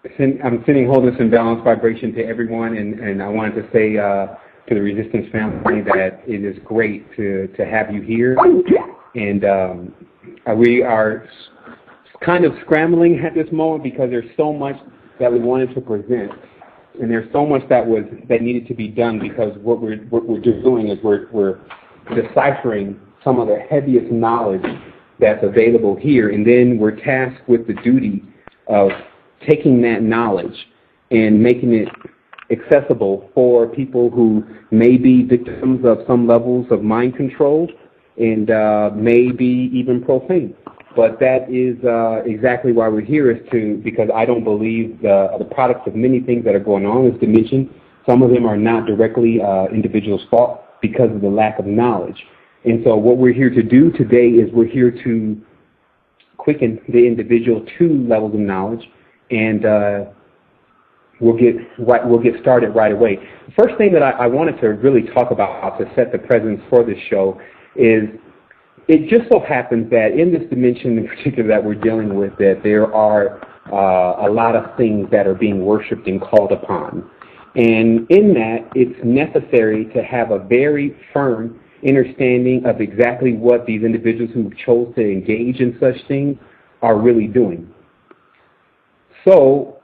I'm sending wholeness and balanced vibration to everyone, and I wanted to say to the Resistance family that it is great to have you here. And we are kind of scrambling at this moment because there's so much that we wanted to present, and there's so much that needed to be done, because what we're doing is we're deciphering some of the heaviest knowledge that's available here, and then we're tasked with the duty of taking that knowledge and making it accessible for people who may be victims of some levels of mind control and may be even profane. But that is exactly why we're here, because I don't believe the products of many things that are going on in this dimension, some of them are not directly individuals' fault because of the lack of knowledge. And so what we're here to do today is we're here to quicken the individual to levels of knowledge, and we'll get started right away. The first thing that I wanted to really talk about to set the presence for this show is it just so happens that in this dimension in particular that we're dealing with, that there are a lot of things that are being worshipped and called upon. And in that, it's necessary to have a very firm understanding of exactly what these individuals who chose to engage in such things are really doing. So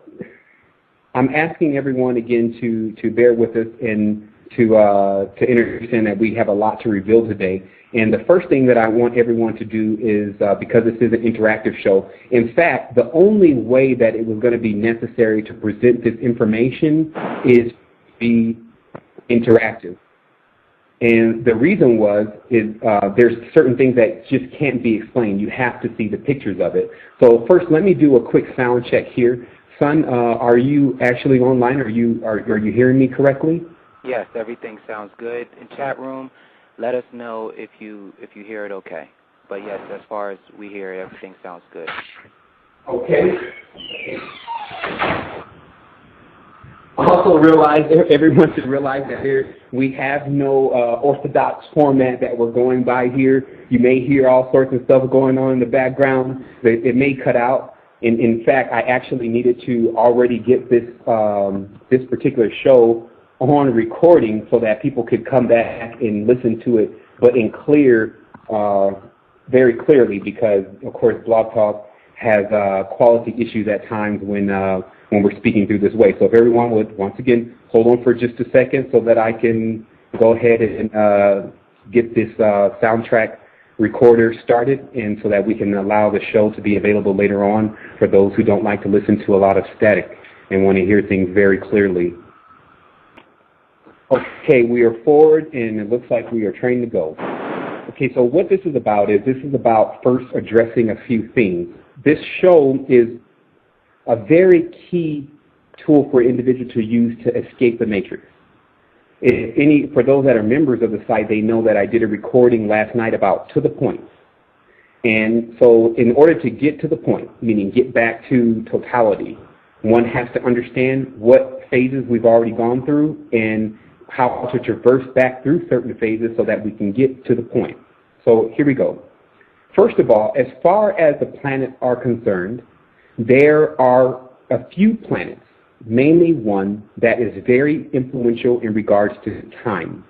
I'm asking everyone again to bear with us and to understand that we have a lot to reveal today. And the first thing that I want everyone to do is, because this is an interactive show, in fact, the only way that it was going to be necessary to present this information is to be interactive. And the reason is there's certain things that just can't be explained. You have to see the pictures of it. So first, let me do a quick sound check here. Son, are you actually online? Are you hearing me correctly? Yes, everything sounds good. In chat room, let us know if you hear it okay. But yes, as far as we hear it, everything sounds good. Okay. Also realize, everyone should realize that we have no orthodox format that we're going by here. You may hear all sorts of stuff going on in the background. It may cut out. In fact, I actually needed to already get this particular show on recording so that people could come back and listen to it, but in very clearly, because of course Blog Talk has quality issues at times when we're speaking through this way. So if everyone would once again hold on for just a second so that I can go ahead and get this soundtrack recorder started, and so that we can allow the show to be available later on for those who don't like to listen to a lot of static and want to hear things very clearly. Okay, we are forward, and it looks like we are trained to go. Okay, so what this is about first addressing a few things. This show is a very key tool for individuals to use to escape the matrix. For those that are members of the site, they know that I did a recording last night about to the point. And so in order to get to the point, meaning get back to totality, one has to understand what phases we've already gone through and how to traverse back through certain phases so that we can get to the point. So here we go. First of all, as far as the planets are concerned, there are a few planets, mainly one that is very influential in regards to time.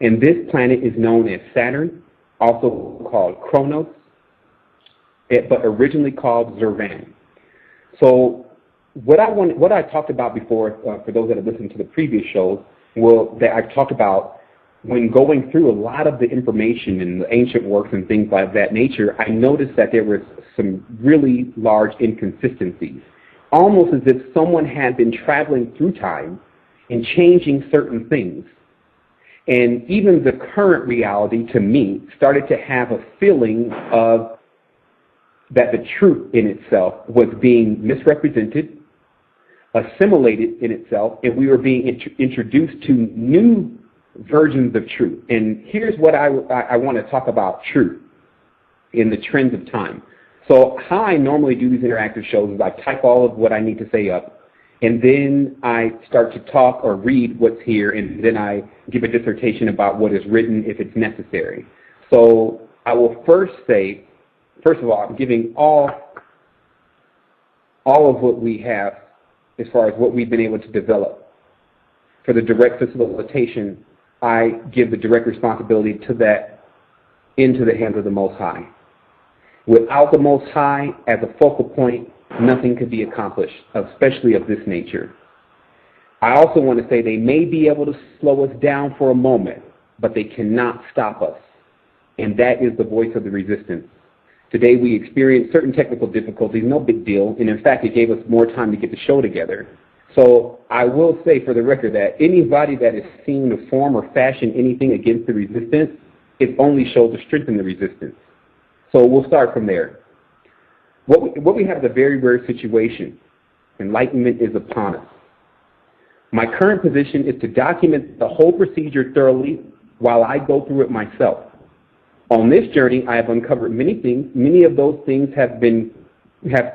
And this planet is known as Saturn, also called Kronos, but originally called Zervan. So what I talked about before, for those that have listened to the previous shows, that I talked about when going through a lot of the information in the ancient works and things like that nature, I noticed that there was some really large inconsistencies, almost as if someone had been traveling through time and changing certain things. And even the current reality, to me, started to have a feeling of that the truth in itself was being misrepresented, assimilated in itself, and we were being introduced to new versions of truth. And here's what I want to talk about truth in the trends of time. So how I normally do these interactive shows is I type all of what I need to say up, and then I start to talk or read what's here, and then I give a dissertation about what is written if it's necessary. So I will first say, first of all, I'm giving all all of what we have as far as what we've been able to develop. For the direct facilitation, I give the direct responsibility to that into the hands of the Most High. Without the Most High as a focal point, nothing could be accomplished, especially of this nature. I also want to say they may be able to slow us down for a moment, but they cannot stop us. And that is the voice of the resistance. Today we experienced certain technical difficulties, no big deal, and in fact it gave us more time to get the show together. So I will say for the record that anybody that is seen to form or fashion anything against the resistance, it only shows to strengthen the resistance. So we'll start from there. What we have is a very rare situation. Enlightenment is upon us. My current position is to document the whole procedure thoroughly while I go through it myself. On this journey, I have uncovered many things. Many of those things have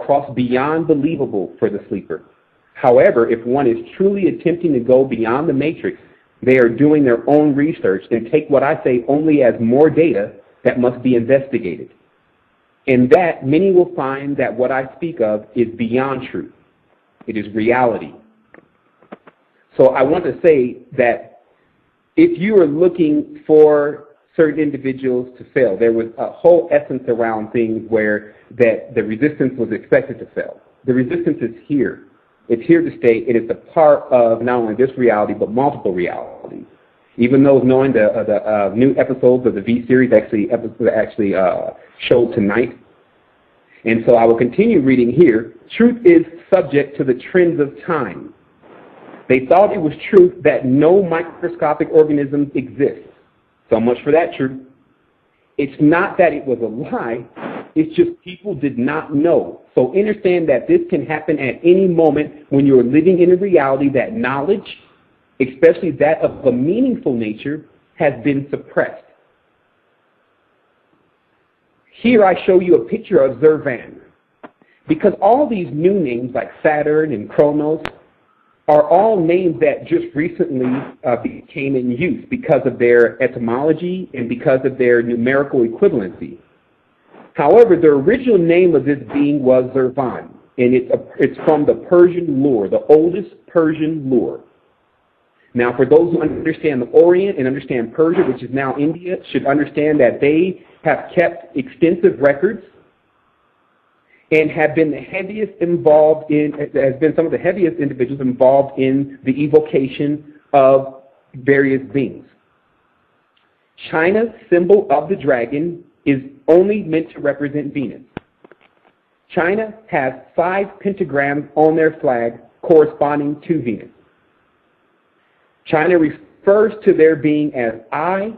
crossed beyond believable for the sleeper. However, if one is truly attempting to go beyond the matrix, they are doing their own research and take what I say only as more data that must be investigated. In that, many will find that what I speak of is beyond truth. It is reality. So I want to say that if you are looking for certain individuals to fail, there was a whole essence around things where that the resistance was expected to fail. The resistance is here. It's here to stay. It is a part of not only this reality, but multiple realities. Even those knowing the new episodes of the V-series actually showed tonight. And so I will continue reading here. Truth is subject to the trends of time. They thought it was truth that no microscopic organisms exist. So much for that truth. It's not that it was a lie. It's just people did not know. So understand that this can happen at any moment when you're living in a reality that knowledge, especially that of a meaningful nature, has been suppressed. Here I show you a picture of Zervan. Because all these new names like Saturn and Chronos are all names that just recently became in use because of their etymology and because of their numerical equivalency. However, the original name of this being was Zervan, and it's from the Persian lore, the oldest Persian lore. Now, for those who understand the Orient and understand Persia, which is now India, should understand that they have kept extensive records and have been the heaviest involved in, has been some of the heaviest individuals involved in the evocation of various beings. China's symbol of the dragon is only meant to represent Venus. China has 5 pentagrams on their flag corresponding to Venus. China refers to their being as I,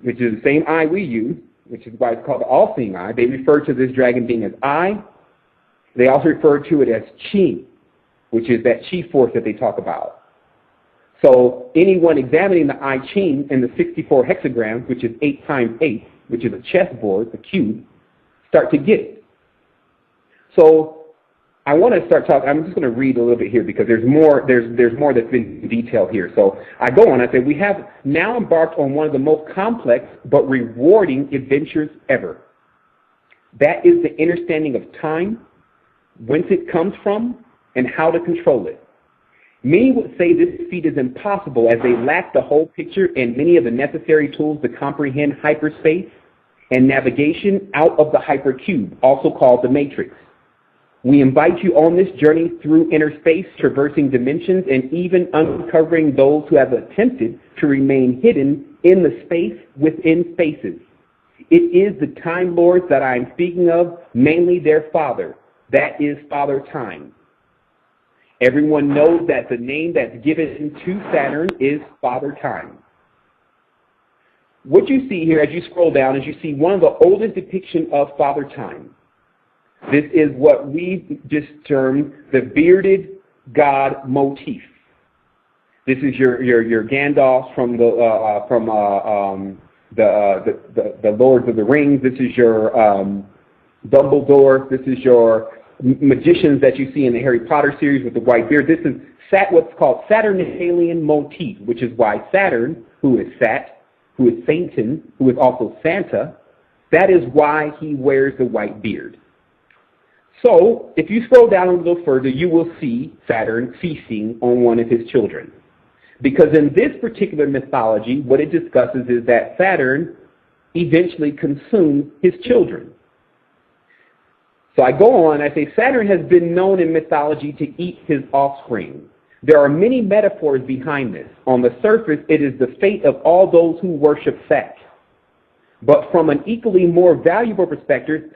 which is the same I we use, which is why it's called the all-seeing eye. They refer to this dragon being as I. They also refer to it as Qi, which is that Qi force that they talk about. So anyone examining the I Ching and the 64 hexagrams, which is 8 times 8, which is a chessboard, a cube, start to get it. So I want to start talking. I'm just going to read a little bit here because there's more. There's more that's been detailed here. So I go on. I say we have now embarked on one of the most complex but rewarding adventures ever. That is the understanding of time, whence it comes from, and how to control it. Many would say this feat is impossible as they lack the whole picture and many of the necessary tools to comprehend hyperspace and navigation out of the hypercube, also called the matrix. We invite you on this journey through inner space, traversing dimensions, and even uncovering those who have attempted to remain hidden in the space within spaces. It is the Time Lords that I am speaking of, mainly their father. That is Father Time. Everyone knows that the name that's given to Saturn is Father Time. What you see here as you scroll down is you see one of the oldest depictions of Father Time. This is what we just termed the bearded god motif. This is your Gandalf from the Lords of the Rings. This is your Dumbledore. This is your magicians that you see in the Harry Potter series with the white beard. This is what's called Saturnalian motif, which is why Saturn, who is Sat, who is Satan, who is also Santa, that is why he wears the white beard. So if you scroll down a little further, you will see Saturn feasting on one of his children. Because in this particular mythology, what it discusses is that Saturn eventually consumes his children. So I go on, I say Saturn has been known in mythology to eat his offspring. There are many metaphors behind this. On the surface, it is the fate of all those who worship Sat. But from an equally more valuable perspective,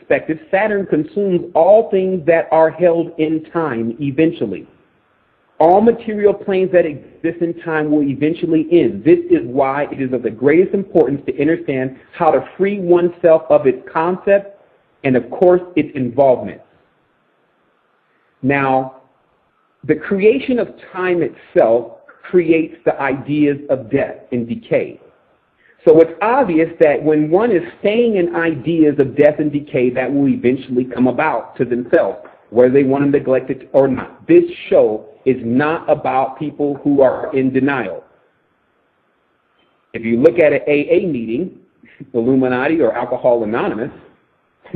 Saturn consumes all things that are held in time eventually. All material planes that exist in time will eventually end. This is why it is of the greatest importance to understand how to free oneself of its concept and, of course, its involvement. Now, the creation of time itself creates the ideas of death and decay. So it's obvious that when one is staying in ideas of death and decay, that will eventually come about to themselves, whether they want to neglect it or not. This show is not about people who are in denial. If you look at an AA meeting, Illuminati or Alcohol Anonymous,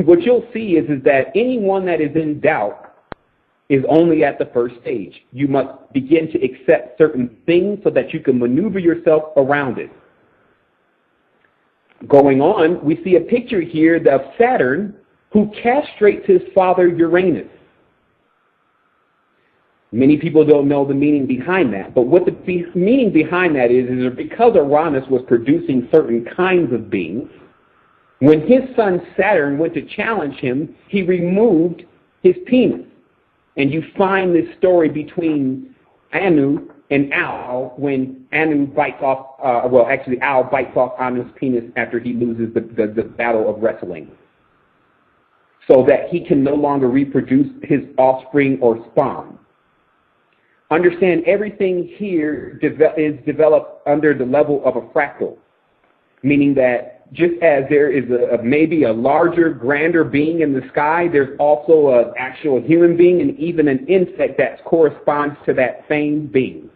what you'll see is that anyone that is in doubt is only at the first stage. You must begin to accept certain things so that you can maneuver yourself around it. Going on, we see a picture here of Saturn who castrates his father Uranus. Many people don't know the meaning behind that, but what the meaning behind that is because Uranus was producing certain kinds of beings, when his son Saturn went to challenge him, he removed his penis. And you find this story between Anu and Al when Anu bites off, Al bites off Anu's penis after he loses the battle of wrestling, so that he can no longer reproduce his offspring or spawn. Understand everything here is developed under the level of a fractal, meaning that just as there is maybe a larger, grander being in the sky, there's also an actual human being and even an insect that corresponds to that same being.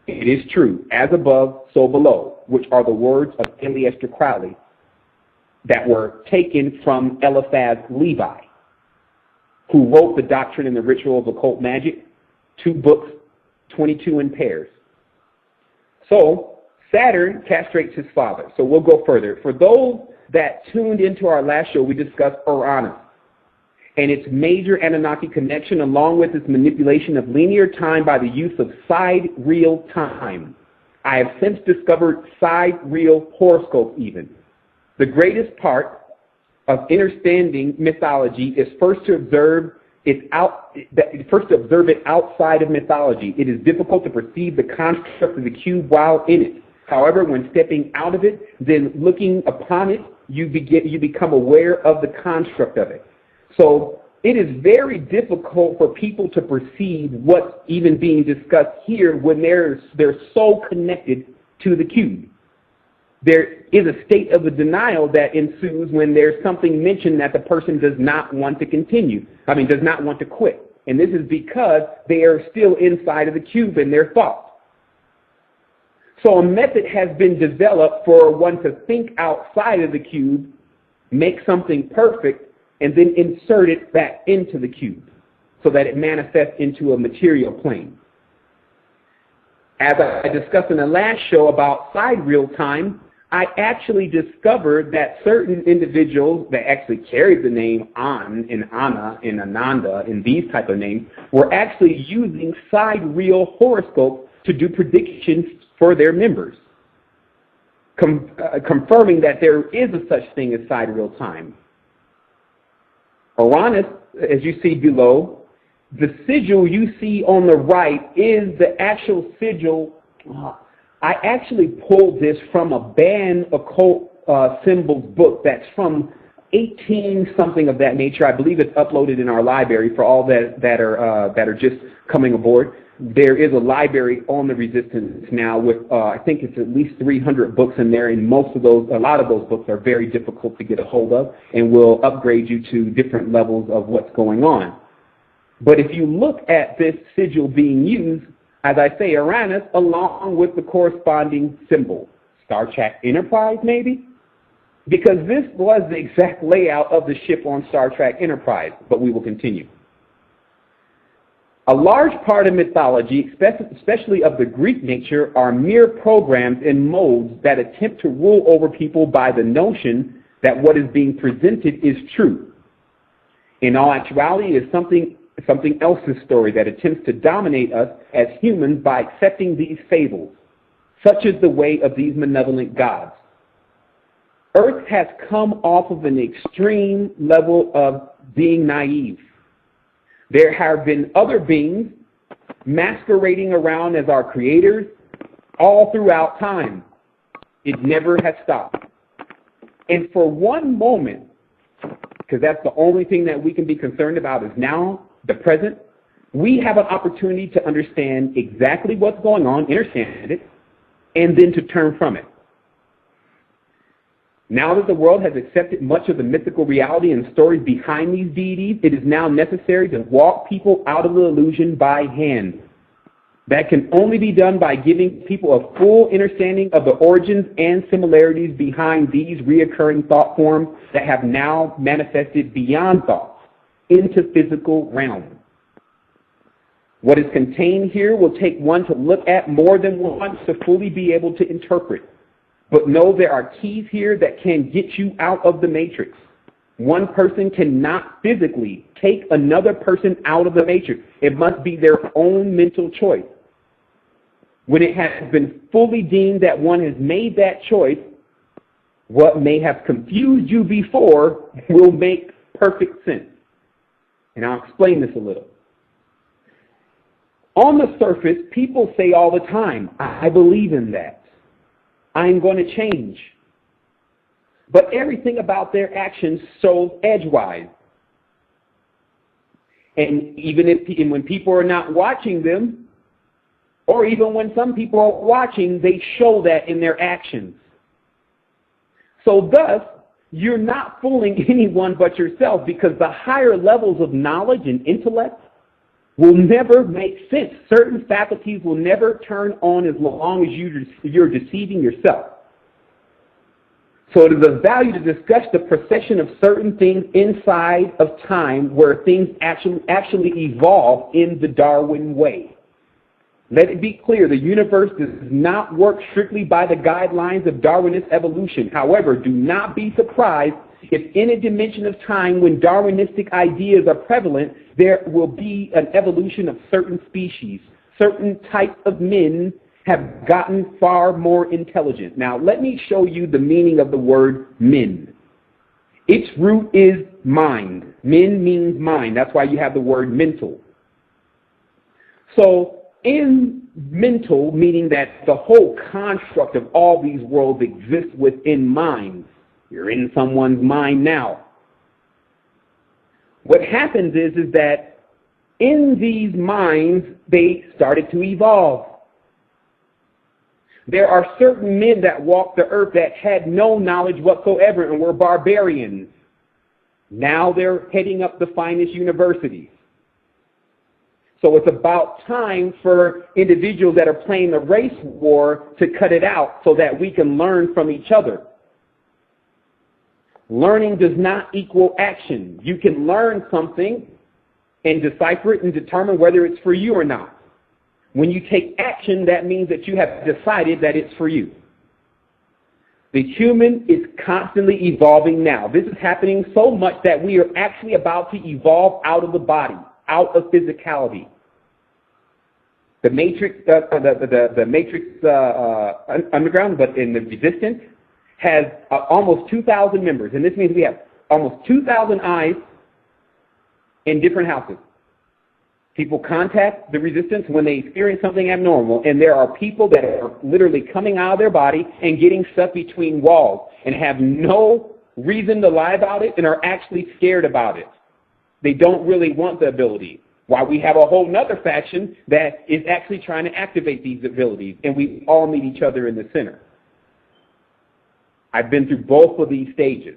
It is true, as above, so below, which are the words of Aleister Crowley that were taken from Eliphaz Levi, who wrote The Doctrine and the Ritual of Occult Magic, 2 books, 22 in pairs. So, Saturn castrates his father. So we'll go further. For those that tuned into our last show, we discussed Uranus and its major Anunnaki connection, along with its manipulation of linear time by the use of sidereal time. I have since discovered sidereal horoscope even. The greatest part of understanding mythology is first to observe it outside of mythology. It is difficult to perceive the construct of the cube while in it. However, when stepping out of it, then looking upon it, you become aware of the construct of it. So it is very difficult for people to perceive what's even being discussed here when they're so connected to the cube. There is a state of a denial that ensues when there's something mentioned that the person does not want to does not want to quit. And this is because they are still inside of the cube in their thoughts. So a method has been developed for one to think outside of the cube, make something perfect, and then insert it back into the cube so that it manifests into a material plane. As I discussed in the last show about sidereal time, I actually discovered that certain individuals that actually carried the name An and Anna and Ananda and these type of names were actually using sidereal horoscope to do predictions for their members, confirming that there is a such thing as sidereal time. Uranus, as you see below, the sigil you see on the right is the actual sigil. I actually pulled this from a banned occult symbols book that's from 18-something of that nature. I believe it's uploaded in our library for all that are just coming aboard. There is a library on the Resistance now with, I think it's at least 300 books in there, and a lot of those books are very difficult to get a hold of and will upgrade you to different levels of what's going on. But if you look at this sigil being used, as I say, Uranus, along with the corresponding symbol, Star Trek Enterprise maybe? Because this was the exact layout of the ship on Star Trek Enterprise, but we will continue. A large part of mythology, especially of the Greek nature, are mere programs and modes that attempt to rule over people by the notion that what is being presented is true. In all actuality, it is something else's story that attempts to dominate us as humans by accepting these fables. Such is the way of these malevolent gods. Earth has come off of an extreme level of being naive. There have been other beings masquerading around as our creators all throughout time. It never has stopped. And for one moment, because that's the only thing that we can be concerned about is now, the present, we have an opportunity to understand exactly what's going on, understand it, and then to turn from it. Now that the world has accepted much of the mythical reality and stories behind these deities, it is now necessary to walk people out of the illusion by hand. That can only be done by giving people a full understanding of the origins and similarities behind these reoccurring thought forms that have now manifested beyond thoughts into physical realms. What is contained here will take one to look at more than once to fully be able to interpret. But know there are keys here that can get you out of the matrix. One person cannot physically take another person out of the matrix. It must be their own mental choice. When it has been fully deemed that one has made that choice, what may have confused you before will make perfect sense. And I'll explain this a little. On the surface, people say all the time, I believe in that. I'm going to change. But everything about their actions shows edgewise. And even when people are not watching them, or even when some people are watching, they show that in their actions. So thus, you're not fooling anyone but yourself, because the higher levels of knowledge and intellect will never make sense. Certain faculties will never turn on as long as you're deceiving yourself. So it is of value to discuss the procession of certain things inside of time where things actually evolve in the Darwin way. Let it be clear, the universe does not work strictly by the guidelines of Darwinist evolution. However, do not be surprised if in a dimension of time when Darwinistic ideas are prevalent, there will be an evolution of certain species. Certain types of men have gotten far more intelligent. Now, let me show you the meaning of the word men. Its root is mind. Men means mind. That's why you have the word mental. So, in mental, meaning that the whole construct of all these worlds exists within minds. You're in someone's mind now. What happens is that in these minds, they started to evolve. There are certain men that walked the earth that had no knowledge whatsoever and were barbarians. Now they're heading up the finest universities. So it's about time for individuals that are playing the race war to cut it out so that we can learn from each other. Learning does not equal action. You can learn something and decipher it and determine whether it's for you or not. When you take action, that means that you have decided that it's for you. The human is constantly evolving now. This is happening so much that we are actually about to evolve out of the body, out of physicality. The Matrix, Underground, but in the Resistance, has almost 2,000 members, and this means we have almost 2,000 eyes in different houses. People contact the Resistance when they experience something abnormal, and there are people that are literally coming out of their body and getting stuck between walls and have no reason to lie about it and are actually scared about it. They don't really want the ability. While we have a whole other faction that is actually trying to activate these abilities, and we all meet each other in the center. I've been through both of these stages.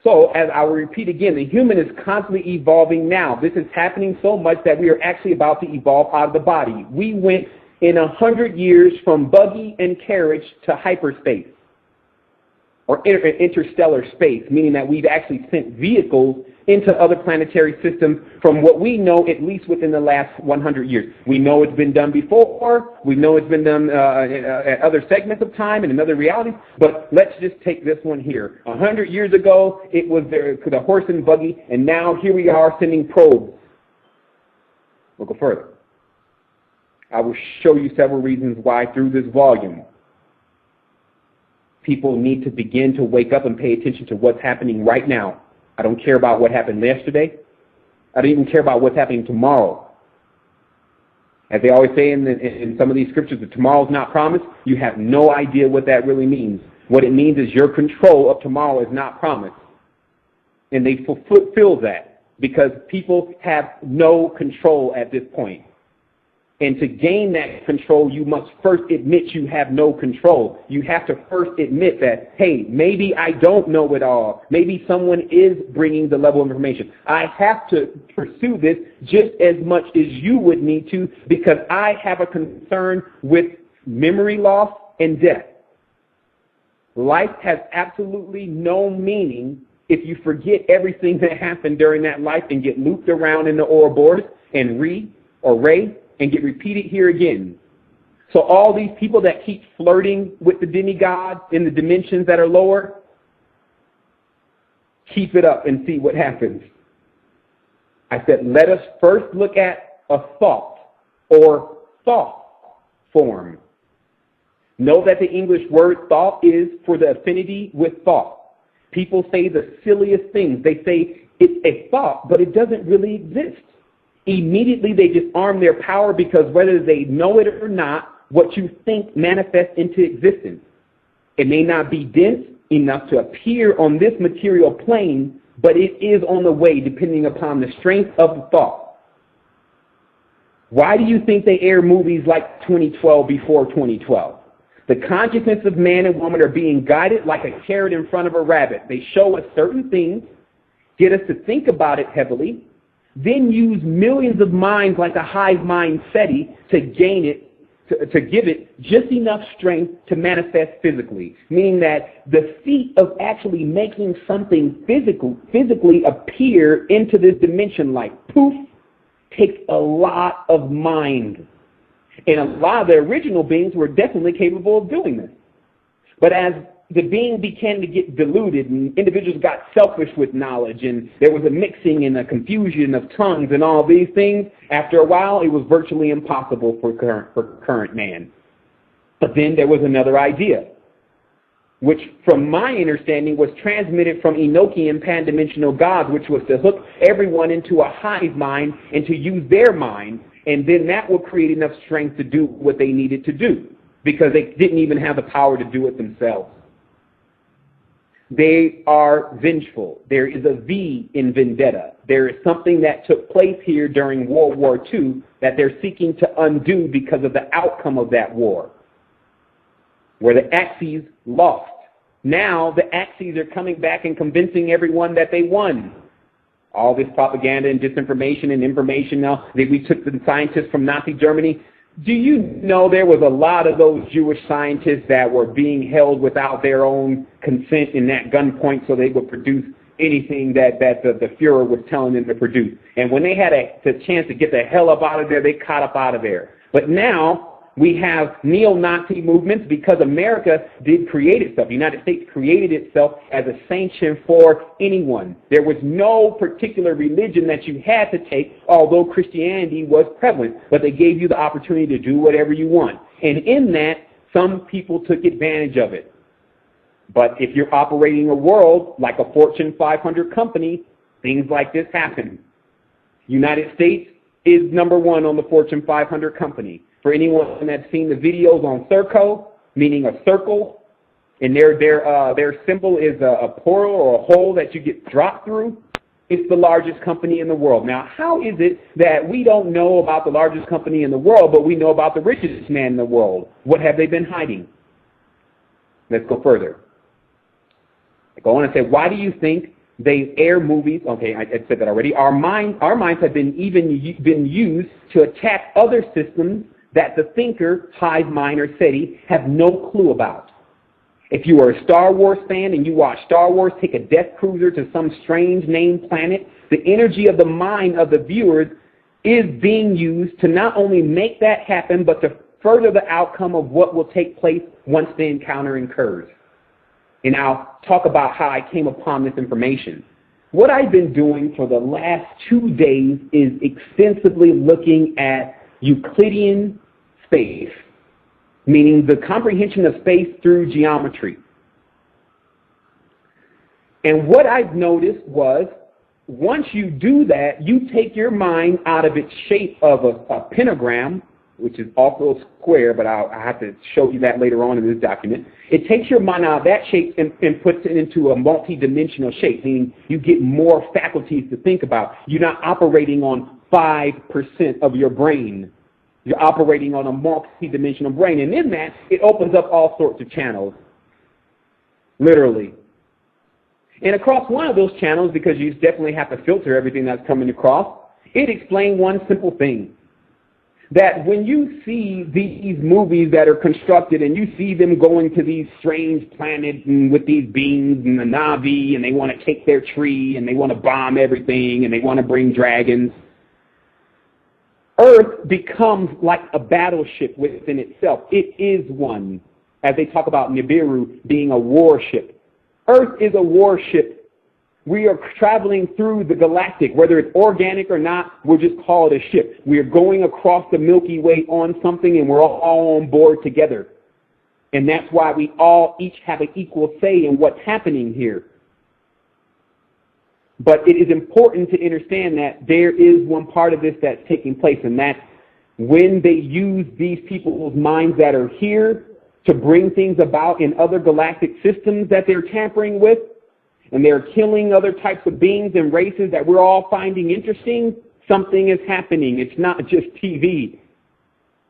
So, as I will repeat again, the human is constantly evolving now. This is happening so much that we are actually about to evolve out of the body. We went in 100 years from buggy and carriage to hyperspace, or interstellar space, meaning that we've actually sent vehicles into other planetary systems from what we know, at least within the last 100 years. We know it's been done before. We know it's been done at other segments of time and in other realities. But let's just take this one here. 100 years ago, it was the horse and buggy, and now here we are sending probes. We'll go further. I will show you several reasons why through this volume. People need to begin to wake up and pay attention to what's happening right now. I don't care about what happened yesterday. I don't even care about what's happening tomorrow. As they always say in some of these scriptures, that tomorrow's not promised. You have no idea what that really means. What it means is your control of tomorrow is not promised. And they fulfill that because people have no control at this point. And to gain that control, you must first admit you have no control. You have to first admit that, hey, maybe I don't know it all. Maybe someone is bringing the level of information. I have to pursue this just as much as you would need to because I have a concern with memory loss and death. Life has absolutely no meaning if you forget everything that happened during that life and get looped around in the Ouroboros and and get repeated here again. So all these people that keep flirting with the demigods in the dimensions that are lower, keep it up and see what happens. I said, let us first look at a thought or thought form. Know that the English word thought is for the affinity with thought. People say the silliest things. They say it's a thought, but it doesn't really exist. Immediately they disarm their power because whether they know it or not, what you think manifests into existence. It may not be dense enough to appear on this material plane, but it is on the way depending upon the strength of the thought. Why do you think they air movies like 2012 before 2012? The consciousness of man and woman are being guided like a carrot in front of a rabbit. They show us certain things, get us to think about it heavily, then use millions of minds like a hive mind SETI to gain it, to give it just enough strength to manifest physically. Meaning that the feat of actually making something physically appear into this dimension like poof, takes a lot of mind. And a lot of the original beings were definitely capable of doing this. But as the being began to get diluted and individuals got selfish with knowledge and there was a mixing and a confusion of tongues and all these things, after a while it was virtually impossible for current man. But then there was another idea, which from my understanding was transmitted from Enochian pan-dimensional gods, which was to hook everyone into a hive mind and to use their mind, and then that would create enough strength to do what they needed to do because they didn't even have the power to do it themselves. They are vengeful. There is a V in vendetta. There is something that took place here during World War II that they're seeking to undo because of the outcome of that war, where the Axis lost. Now the Axis are coming back and convincing everyone that they won. All this propaganda and disinformation and information now that we took the scientists from Nazi Germany. Do you know there was a lot of those Jewish scientists that were being held without their own consent in that gunpoint so they would produce anything that the Fuhrer was telling them to produce? And when they had the chance to get the hell up out of there, they caught up out of there. But now we have neo-Nazi movements because America did create itself. The United States created itself as a sanction for anyone. There was no particular religion that you had to take, although Christianity was prevalent. But they gave you the opportunity to do whatever you want. And in that, some people took advantage of it. But if you're operating a world like a Fortune 500 company, things like this happen. United States is number one on the Fortune 500 company. For anyone that's seen the videos on Circo, meaning a circle, and their symbol is a portal or a hole that you get dropped through, it's the largest company in the world. Now, how is it that we don't know about the largest company in the world, but we know about the richest man in the world? What have they been hiding? Let's go further. I go on and say, why do you think they air movies? Okay, I said that already. Our minds have been used to attack other systems that the thinker, hive mind, or SETI have no clue about. If you are a Star Wars fan and you watch Star Wars take a death cruiser to some strange named planet, the energy of the mind of the viewers is being used to not only make that happen, but to further the outcome of what will take place once the encounter occurs. And I'll talk about how I came upon this information. What I've been doing for the last 2 days is extensively looking at Euclidean space, meaning the comprehension of space through geometry. And what I've noticed was, once you do that, you take your mind out of its shape of a pentagram, which is also a square, but I have to show you that later on in this document. It takes your mind out of that shape and puts it into a multi-dimensional shape, meaning you get more faculties to think about. You're not operating on 5% of your brain. You're operating on a multi-dimensional brain. And in that, it opens up all sorts of channels, literally. And across one of those channels, because you definitely have to filter everything that's coming across, it explained one simple thing. That when you see these movies that are constructed and you see them going to these strange planets and with these beings and the Navi and they want to take their tree and they want to bomb everything and they want to bring dragons, Earth becomes like a battleship within itself. It is one, as they talk about Nibiru being a warship. Earth is a warship. We are traveling through the galactic. Whether it's organic or not, we'll just call it a ship. We are going across the Milky Way on something, and we're all on board together. And that's why we all each have an equal say in what's happening here. But it is important to understand that there is one part of this that's taking place, and that's when they use these people's minds that are here to bring things about in other galactic systems that they're tampering with, and they're killing other types of beings and races that we're all finding interesting, something is happening. It's not just TV.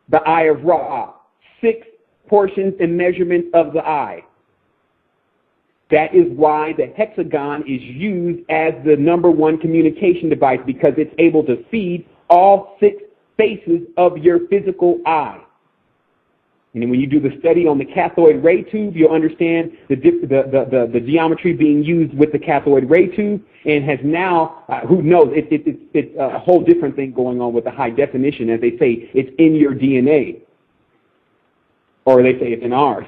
The eye of Ra, 6 portions and measurements of the eye. That is why the hexagon is used as the #1 communication device, because it's able to feed all 6 faces of your physical eye. And when you do the study on the cathode ray tube, you'll understand the geometry being used with the cathode ray tube, and has now, who knows, it's a whole different thing going on with the high definition. As they say, it's in your DNA. Or they say it's in ours.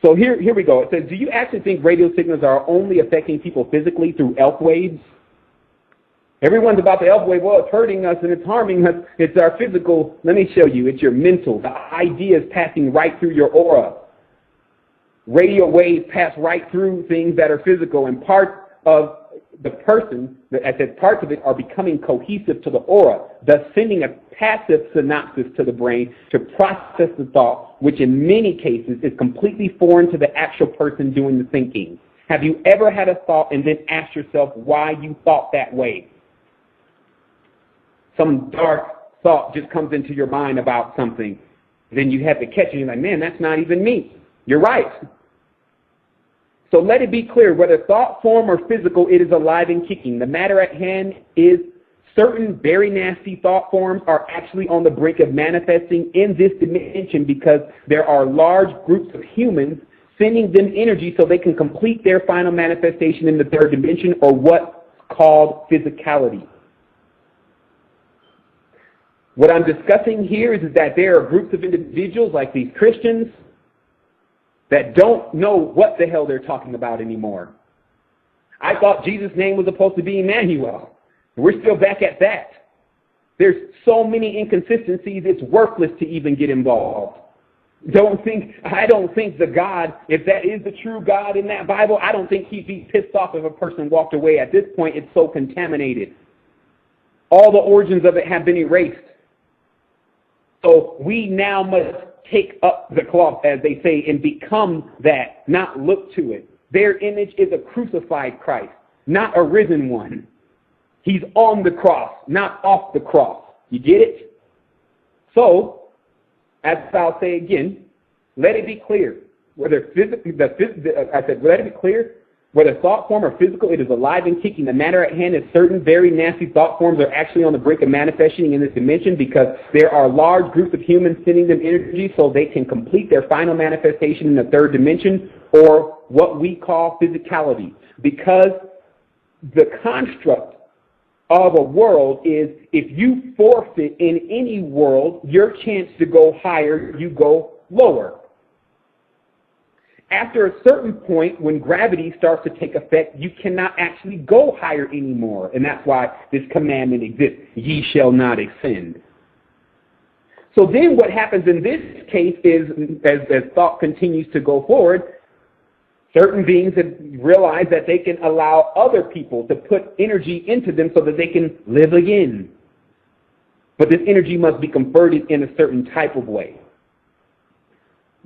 So here we go. It says, do you actually think radio signals are only affecting people physically through ELF waves? Everyone's about the ELF wave. Well, it's hurting us and it's harming us. It's our physical. Let me show you. It's your mental. The idea is passing right through your aura. Radio waves pass right through things that are physical, and part of the person, I said parts of it are becoming cohesive to the aura, thus sending a passive synapses to the brain to process the thought, which in many cases is completely foreign to the actual person doing the thinking. Have you ever had a thought and then asked yourself why you thought that way? Some dark thought just comes into your mind about something. Then you have to catch it and you're like, man, that's not even me. You're right. So let it be clear, whether thought form or physical, it is alive and kicking. The matter at hand is certain very nasty thought forms are actually on the brink of manifesting in this dimension, because there are large groups of humans sending them energy so they can complete their final manifestation in the 3rd dimension, or what's called physicality. What I'm discussing here is that there are groups of individuals like these Christians that don't know what the hell they're talking about anymore. I thought Jesus' name was supposed to be Emmanuel. We're still back at that. There's so many inconsistencies, it's worthless to even get involved. I don't think the God, if that is the true God in that Bible, I don't think he'd be pissed off if a person walked away. At this point, it's so contaminated. All the origins of it have been erased. So we now must take up the cloth, as they say, and become that, not look to it. Their image is a crucified Christ, not a risen one. He's on the cross, not off the cross. You get it? So, as I'll say again, let it be clear. Let it be clear. Whether thought form or physical, it is alive and kicking. The matter at hand is certain. Very nasty thought forms are actually on the brink of manifesting in this dimension because there are large groups of humans sending them energy so they can complete their final manifestation in the third dimension, or what we call physicality. Because the construct of a world is if you forfeit in any world your chance to go higher, you go lower. After a certain point, when gravity starts to take effect, you cannot actually go higher anymore. And that's why this commandment exists. Ye shall not ascend. So then what happens in this case is, as thought continues to go forward, certain beings have realized that they can allow other people to put energy into them so that they can live again. But this energy must be converted in a certain type of way.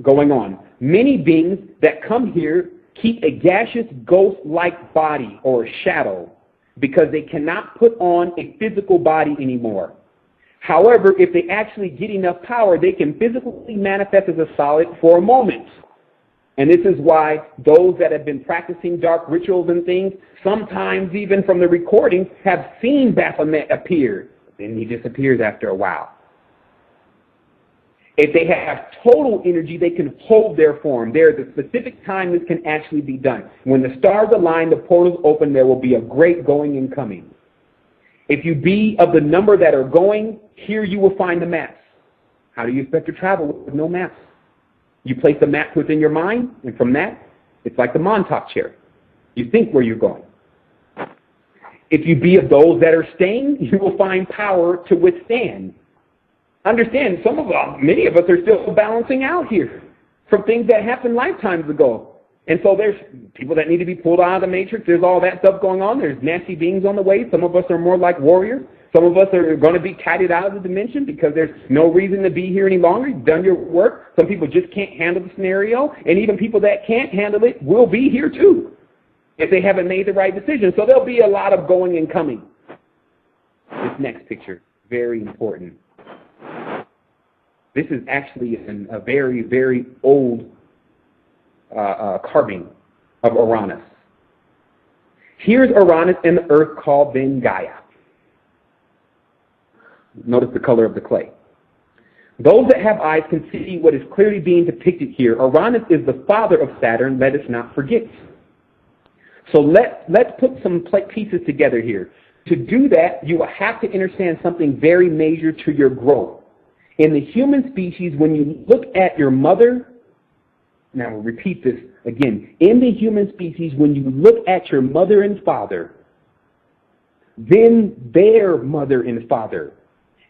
Going on. Many beings that come here keep a gaseous ghost-like body or shadow because they cannot put on a physical body anymore. However, if they actually get enough power, they can physically manifest as a solid for a moment. And this is why those that have been practicing dark rituals and things, sometimes even from the recordings, have seen Baphomet appear. Then he disappears after a while. If they have total energy, they can hold their form. There is a specific time this can actually be done. When the stars align, the portals open, there will be a great going and coming. If you be of the number that are going, here you will find the maps. How do you expect to travel with no maps? You place the map within your mind, and from that, it's like the Montauk chair. You think where you're going. If you be of those that are staying, you will find power to withstand. Understand, many of us are still balancing out here from things that happened lifetimes ago. And so there's people that need to be pulled out of the matrix. There's all that stuff going on. There's nasty beings on the way. Some of us are more like warriors. Some of us are going to be kited out of the dimension because there's no reason to be here any longer. You've done your work. Some people just can't handle the scenario. And even people that can't handle it will be here too if they haven't made the right decision. So there'll be a lot of going and coming. This next picture, very important. This is actually a very, very old carving of Uranus. Here's Uranus and the earth called then Gaia. Notice the color of the clay. Those that have eyes can see what is clearly being depicted here. Uranus is the father of Saturn, let us not forget. So let's put some pieces together here. To do that, you will have to understand something very major to your growth. In the human species, when you look at your mother, now we'll repeat this again. In the human species, when you look at your mother and father, then their mother and father,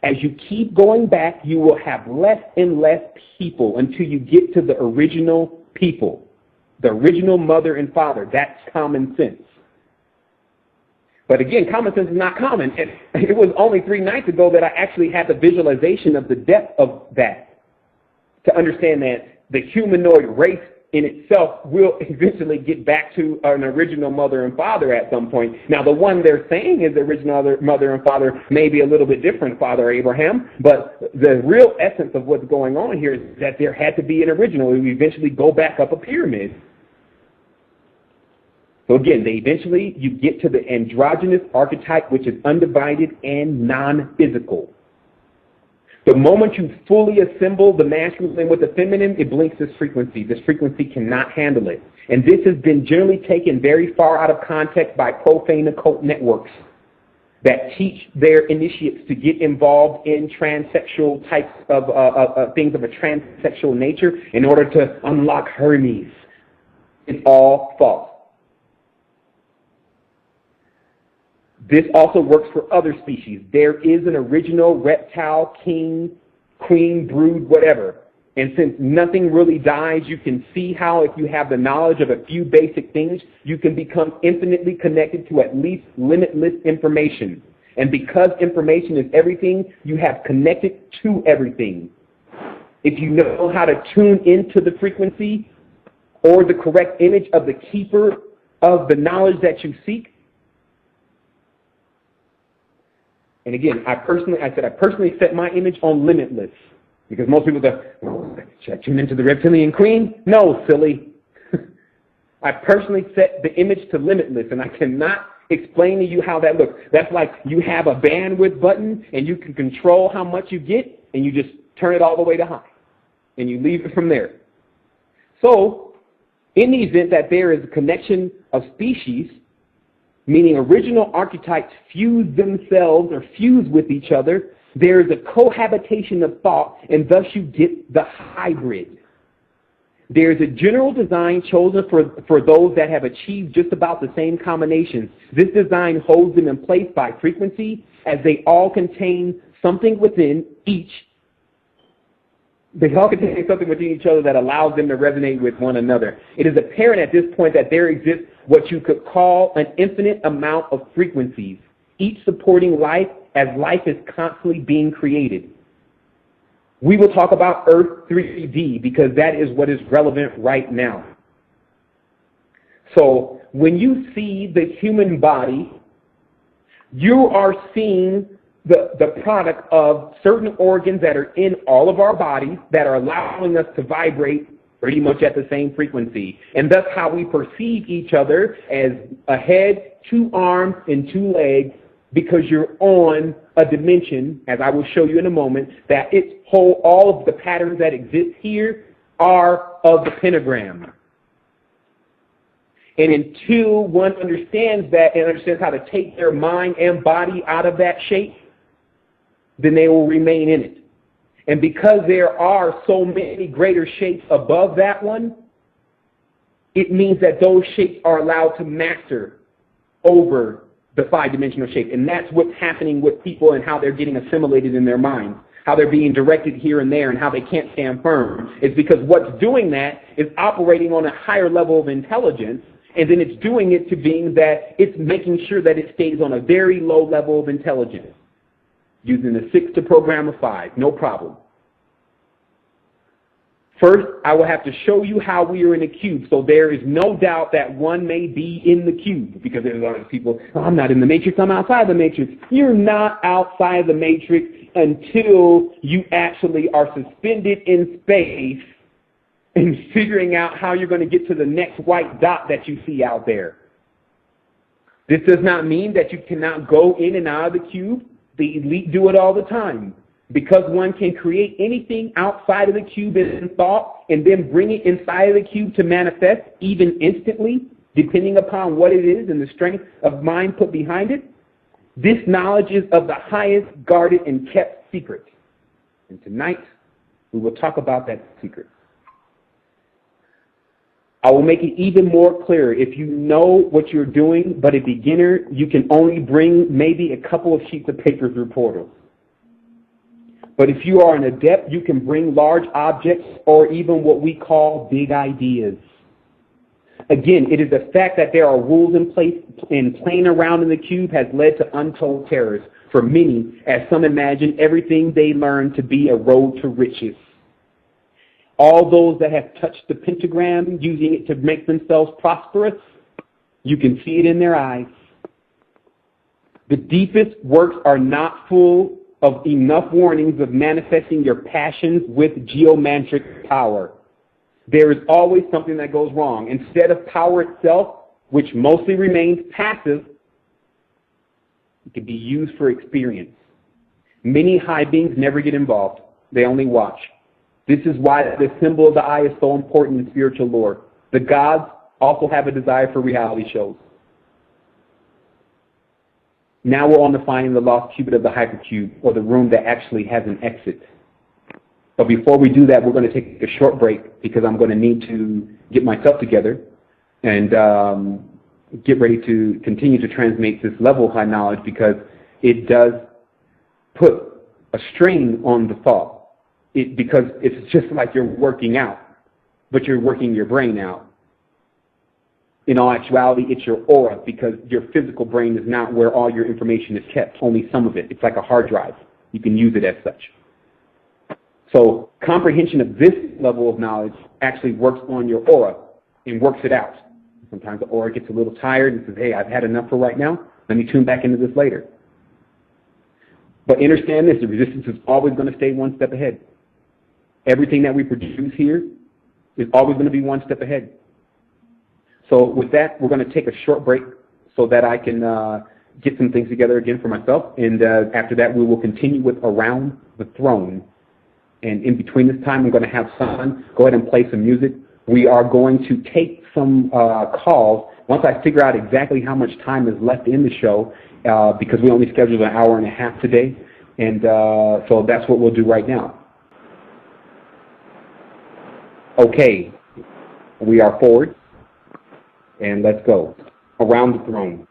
as you keep going back, you will have less and less people until you get to the original people, the original mother and father. That's common sense. But again, common sense is not common. It was only 3 nights ago that I actually had the visualization of the depth of that to understand that the humanoid race in itself will eventually get back to an original mother and father at some point. Now, the one they're saying is the original mother and father may be a little bit different, Father Abraham, but the real essence of what's going on here is that there had to be an original. We eventually go back up a pyramid. So again, you get to the androgynous archetype, which is undivided and non-physical. The moment you fully assemble the masculine with the feminine, it blinks this frequency. This frequency cannot handle it. And this has been generally taken very far out of context by profane occult networks that teach their initiates to get involved in transsexual types of things of a transsexual nature in order to unlock Hermes. It's all false. This also works for other species. There is an original reptile, king, queen, brood, whatever. And since nothing really dies, you can see how if you have the knowledge of a few basic things, you can become infinitely connected to at least limitless information. And because information is everything, you have connected to everything. If you know how to tune into the frequency or the correct image of the keeper of the knowledge that you seek, and again, I personally set my image on limitless. Because most people go, should I tune into the reptilian queen? No, silly. I personally set the image to limitless, and I cannot explain to you how that looks. That's like you have a bandwidth button, and you can control how much you get, and you just turn it all the way to high, and you leave it from there. So, in the event that there is a connection of species, meaning original archetypes fuse themselves or fuse with each other, there is a cohabitation of thought, and thus you get the hybrid. There is a general design chosen for those that have achieved just about the same combinations. This design holds them in place by frequency, as they all contain something within each. They all contain something within each other that allows them to resonate with one another. It is apparent at this point that there exists what you could call an infinite amount of frequencies, each supporting life as life is constantly being created. We will talk about Earth 3D because that is what is relevant right now. So when you see the human body, you are seeing the product of certain organs that are in all of our bodies that are allowing us to vibrate pretty much at the same frequency. And that's how we perceive each other as a head, 2 arms, and 2 legs, because you're on a dimension, as I will show you in a moment, that all of the patterns that exist here are of the pentagram. And until one understands that and understands how to take their mind and body out of that shape, then they will remain in it. And because there are so many greater shapes above that one, it means that those shapes are allowed to master over the 5-dimensional shape. And that's what's happening with people and how they're getting assimilated in their minds, how they're being directed here and there, and how they can't stand firm. It's because what's doing that is operating on a higher level of intelligence, and then it's doing it to being that it's making sure that it stays on a very low level of intelligence, using the 6 to program a 5, no problem. First, I will have to show you how we are in a cube, so there is no doubt that one may be in the cube, because there's a lot of people, I'm not in the matrix, I'm outside the matrix. You're not outside the matrix until you actually are suspended in space and figuring out how you're going to get to the next white dot that you see out there. This does not mean that you cannot go in and out of the cube. The elite do it all the time. Because one can create anything outside of the cube in thought and then bring it inside of the cube to manifest even instantly, depending upon what it is and the strength of mind put behind it. This knowledge is of the highest guarded and kept secret. And tonight, we will talk about that secret. I will make it even more clear. If you know what you're doing, but a beginner, you can only bring maybe a couple of sheets of paper through portals. But if you are an adept, you can bring large objects or even what we call big ideas. Again, it is the fact that there are rules in place and playing around in the cube has led to untold terrors for many, as some imagine everything they learn to be a road to riches. All those that have touched the pentagram, using it to make themselves prosperous, you can see it in their eyes. The deepest works are not full of enough warnings of manifesting your passions with geomantric power. There is always something that goes wrong. Instead of power itself, which mostly remains passive, it can be used for experience. Many high beings never get involved. They only watch. This is why the symbol of the eye is so important in spiritual lore. The gods also have a desire for reality shows. Now we're on to finding the lost cubit of the hypercube, or the room that actually has an exit. But before we do that, we're going to take a short break because I'm going to need to get myself together and get ready to continue to transmit this level of high knowledge, because it does put a strain on the thought. Because it's just like you're working out, but you're working your brain out. In all actuality, it's your aura, because your physical brain is not where all your information is kept, only some of it. It's like a hard drive. You can use it as such. So comprehension of this level of knowledge actually works on your aura and works it out. Sometimes the aura gets a little tired and says, hey, I've had enough for right now. Let me tune back into this later. But understand this, the resistance is always going to stay one step ahead. Everything that we produce here is always going to be one step ahead. So with that, we're going to take a short break so that I can get some things together again for myself. And after that, we will continue with Around the Throne. And in between this time, I'm going to have Son go ahead and play some music. We are going to take some calls once I figure out exactly how much time is left in the show, because we only scheduled an hour and a half today. And so that's what we'll do right now. Okay, we are forward. And let's go. Around the Throne.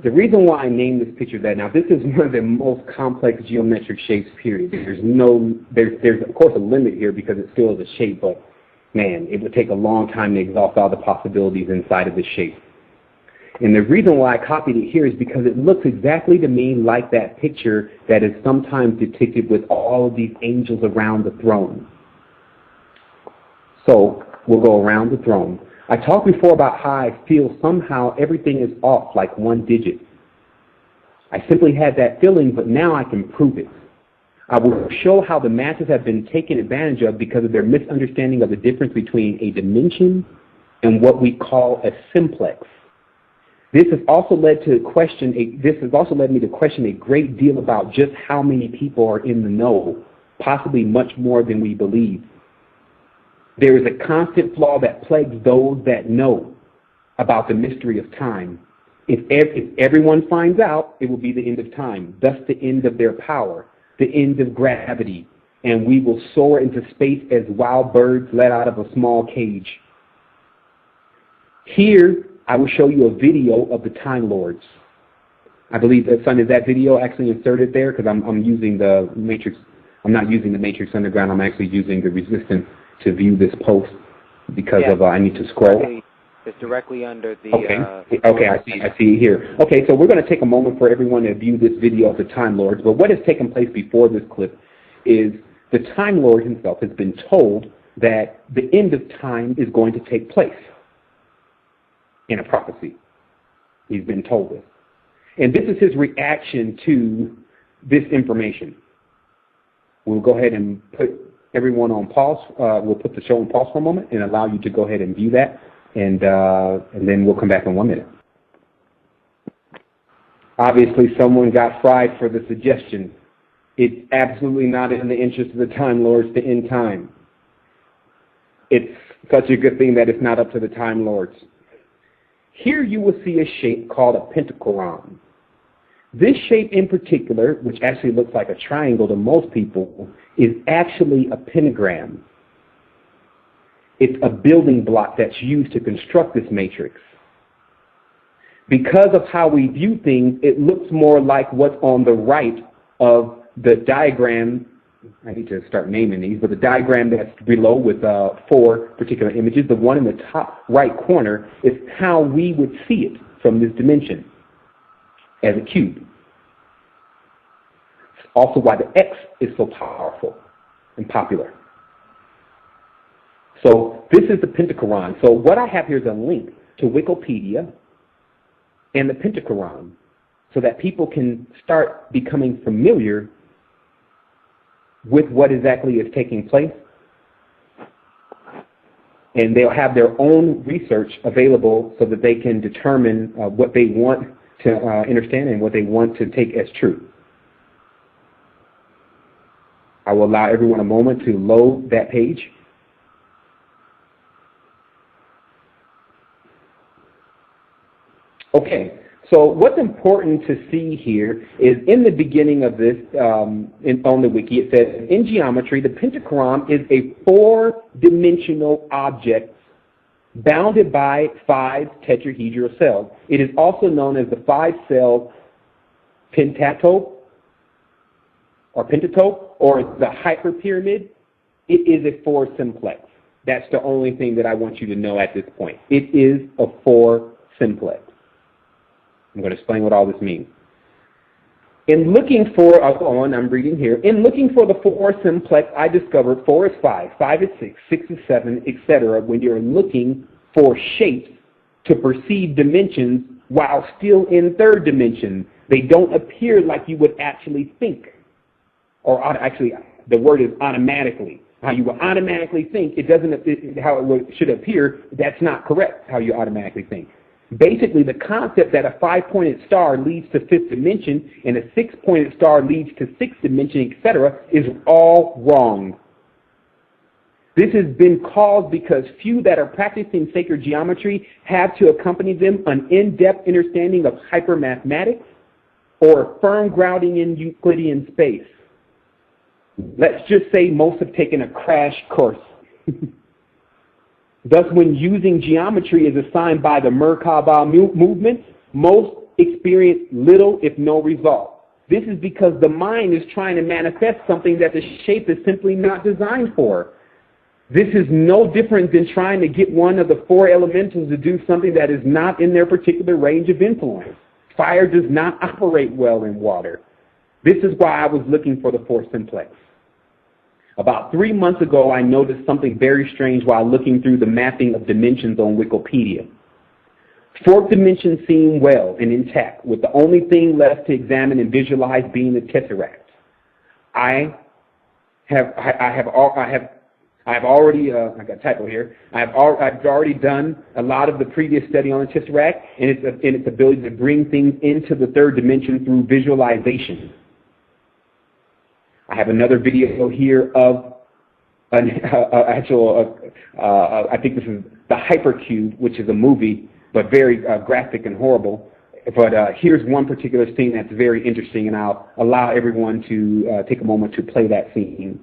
The reason why I named this picture that, now this is one of the most complex geometric shapes, period. There's of course a limit here because it still is a shape, but man, it would take a long time to exhaust all the possibilities inside of this shape. And the reason why I copied it here is because it looks exactly to me like that picture that is sometimes depicted with all of these angels around the throne. So we'll go around the throne. I talked before about how I feel somehow everything is off like one digit. I simply had that feeling, but now I can prove it. I will show how the masses have been taken advantage of because of their misunderstanding of the difference between a dimension and what we call a simplex. This has also led me to question a great deal about just how many people are in the know, possibly much more than we believe. There is a constant flaw that plagues those that know about the mystery of time. If everyone finds out, it will be the end of time, thus the end of their power, the end of gravity, and we will soar into space as wild birds let out of a small cage. Here, I will show you a video of the Time Lords. I believe that, Son, is that video actually inserted there? Because I'm using the Matrix. I'm not using the Matrix Underground. I'm actually using the Resistance to view this post because of I need to scroll. It's directly under the... Okay, I see it here. Okay, so we're going to take a moment for everyone to view this video of the Time Lords. But what has taken place before this clip is the Time Lord himself has been told that the end of time is going to take place in a prophecy. He's been told this. And this is his reaction to this information. We'll go ahead and put everyone on pause. We'll put the show on pause for a moment and allow you to go ahead and view that, and then we'll come back in 1 minute. Obviously, someone got fried for the suggestion. It's absolutely not in the interest of the Time Lords to end time. It's such a good thing that it's not up to the Time Lords. Here you will see a shape called a pentagram. This shape in particular, which actually looks like a triangle to most people, is actually a pentagram. It's a building block that's used to construct this matrix. Because of how we view things, it looks more like what's on the right of the diagram. I need to start naming these, but the diagram that's below with 4 particular images, the one in the top right corner is how we would see it from this dimension as a cube. It's also why the X is so powerful and popular. So this is the pentagram. So what I have here is a link to Wikipedia and the pentagram so that people can start becoming familiar with what exactly is taking place. And they'll have their own research available so that they can determine what they want to understand and what they want to take as true. I will allow everyone a moment to load that page. Okay, so what's important to see here is in the beginning of this, on the wiki, it says, in geometry, the pentagram is a 4-dimensional object bounded by 5 tetrahedral cells. It is also known as the 5-cell pentatope or the hyperpyramid. It is a 4 simplex. That's the only thing that I want you to know at this point. It is a 4 simplex. I'm going to explain what all this means. In looking for, I'm reading here. In looking for the 4 simplex, I discovered 4 is 5, 5 is 6, 6 is 7, etc. When you're looking for shapes to perceive dimensions while still in 3rd dimension, they don't appear like you would actually think. Or actually, the word is automatically. how you would automatically think. It doesn't, how should appear, that's not correct, how you automatically think. Basically, the concept that a 5-pointed star leads to 5th dimension and a 6-pointed star leads to 6th dimension, etc., is all wrong. This has been caused because few that are practicing sacred geometry have to accompany them an in-depth understanding of hypermathematics or firm grounding in Euclidean space. Let's just say most have taken a crash course. Thus, when using geometry as assigned by the Merkaba movement, most experience little, if no result. This is because the mind is trying to manifest something that the shape is simply not designed for. This is no different than trying to get one of the 4 elementals to do something that is not in their particular range of influence. Fire does not operate well in water. This is why I was looking for the 4th simplex. About 3 months ago, I noticed something very strange while looking through the mapping of dimensions on Wikipedia. 4th dimension seemed well and intact, with the only thing left to examine and visualize being the tesseract. I have already done a lot of the previous study on the tesseract and its ability to bring things into the 3rd dimension through visualization. I have another video here of I think this is the Hypercube, which is a movie, but very graphic and horrible. But here's one particular scene that's very interesting, and I'll allow everyone to take a moment to play that scene.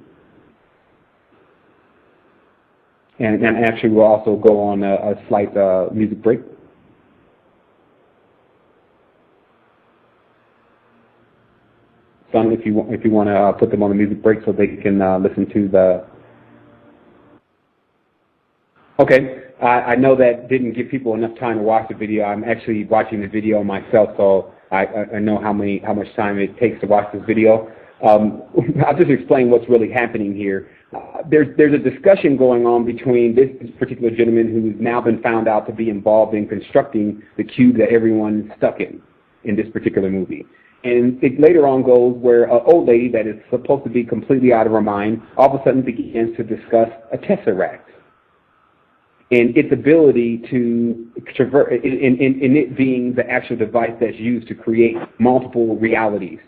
And actually, we'll also go on a slight music break. Son, if you want to put them on the music break so they can listen to the... Okay, I know that didn't give people enough time to watch the video. I'm actually watching the video myself, so I know how much time it takes to watch this video. I'll just explain what's really happening here. There's a discussion going on between this particular gentleman who's now been found out to be involved in constructing the cube that everyone's stuck in this particular movie. And it later on goes where an old lady that is supposed to be completely out of her mind all of a sudden begins to discuss a tesseract and its ability to traverse, in it being the actual device that's used to create multiple realities.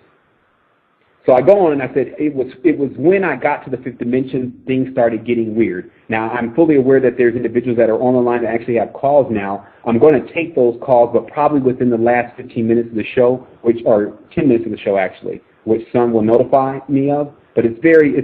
So I go on and I said, it was when I got to the 5th dimension, things started getting weird. Now, I'm fully aware that there's individuals that are on the line that actually have calls now. I'm going to take those calls, but probably within the last 15 minutes of the show, or 10 minutes of the show actually, which some will notify me of. But it's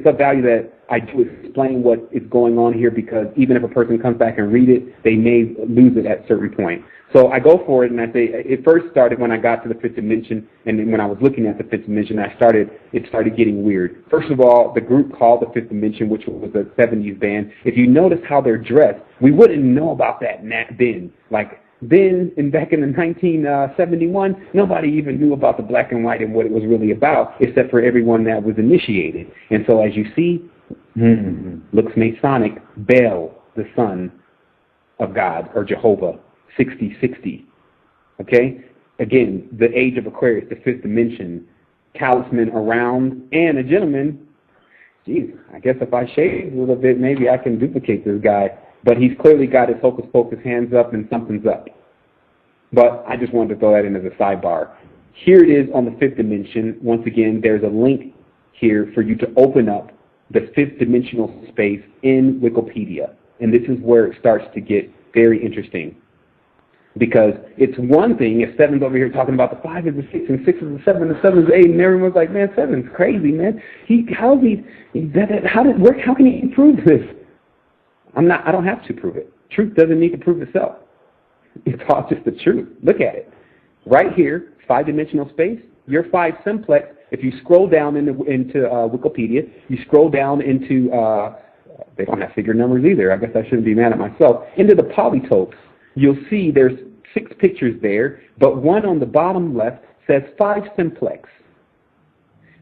of value that I do explain what is going on here, because even if a person comes back and read it, they may lose it at a certain point. So I go for it, and I say it first started when I got to the 5th dimension, and then when I was looking at the 5th dimension, it started getting weird. First of all, the group called the 5th dimension, which was a 70s band. If you notice how they're dressed, we wouldn't know about that then. Like then, back in the 1971, nobody even knew about the black and white and what it was really about, except for everyone that was initiated. And so, as you see, looks Masonic. Bel, the son of God, or Jehovah. 6060. Okay? Again, the age of Aquarius, the 5th dimension, talisman around, and a gentleman. Geez, I guess if I shave a little bit, maybe I can duplicate this guy. But he's clearly got his hocus pocus hands up and something's up. But I just wanted to throw that in as a sidebar. Here it is on the 5th dimension. Once again, there's a link here for you to open up the 5th dimensional space in Wikipedia. And this is where it starts to get very interesting. Because it's one thing if 7's over here talking about the 5 is the 6 and 6 is the 7 and 7 is the 8, and everyone's like, man, 7's crazy, man. How can he prove this? I don't have to prove it. Truth doesn't need to prove itself. It's all just the truth. Look at it. Right here, 5-dimensional space, your 5 simplex, if you scroll down into Wikipedia, you scroll down into, they don't have figure numbers either. I guess I shouldn't be mad at myself. Into the polytopes, you'll see there's 6 pictures there, but one on the bottom left says 5 simplex.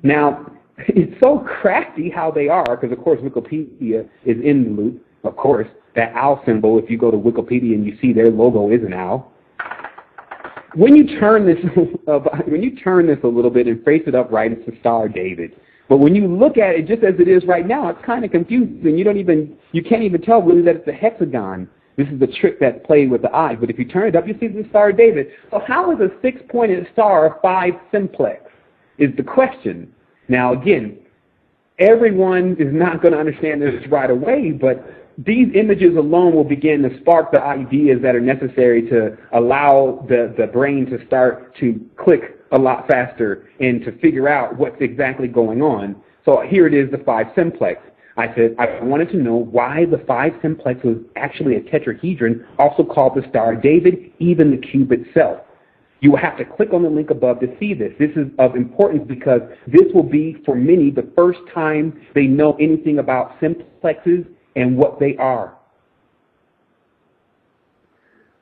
Now, it's so crafty how they are, because of course Wikipedia is in the loop. Of course, that owl symbol, if you go to Wikipedia and you see their logo is an owl. When you turn this a little bit and face it upright, it's the Star of David. But when you look at it just as it is right now, it's kind of confusing. You can't even tell really that it's a hexagon. This is the trick that's played with the eye. But if you turn it up, you see the Star of David. So how is a 6-pointed star a 5 simplex is the question. Now, again, everyone is not going to understand this right away, but these images alone will begin to spark the ideas that are necessary to allow the brain to start to click a lot faster and to figure out what's exactly going on. So here it is, the 5 simplex. I said I wanted to know why the 5 simplex was actually a tetrahedron, also called the Star of David, even the cube itself. You will have to click on the link above to see this. This is of importance because this will be, for many, the first time they know anything about simplexes and what they are.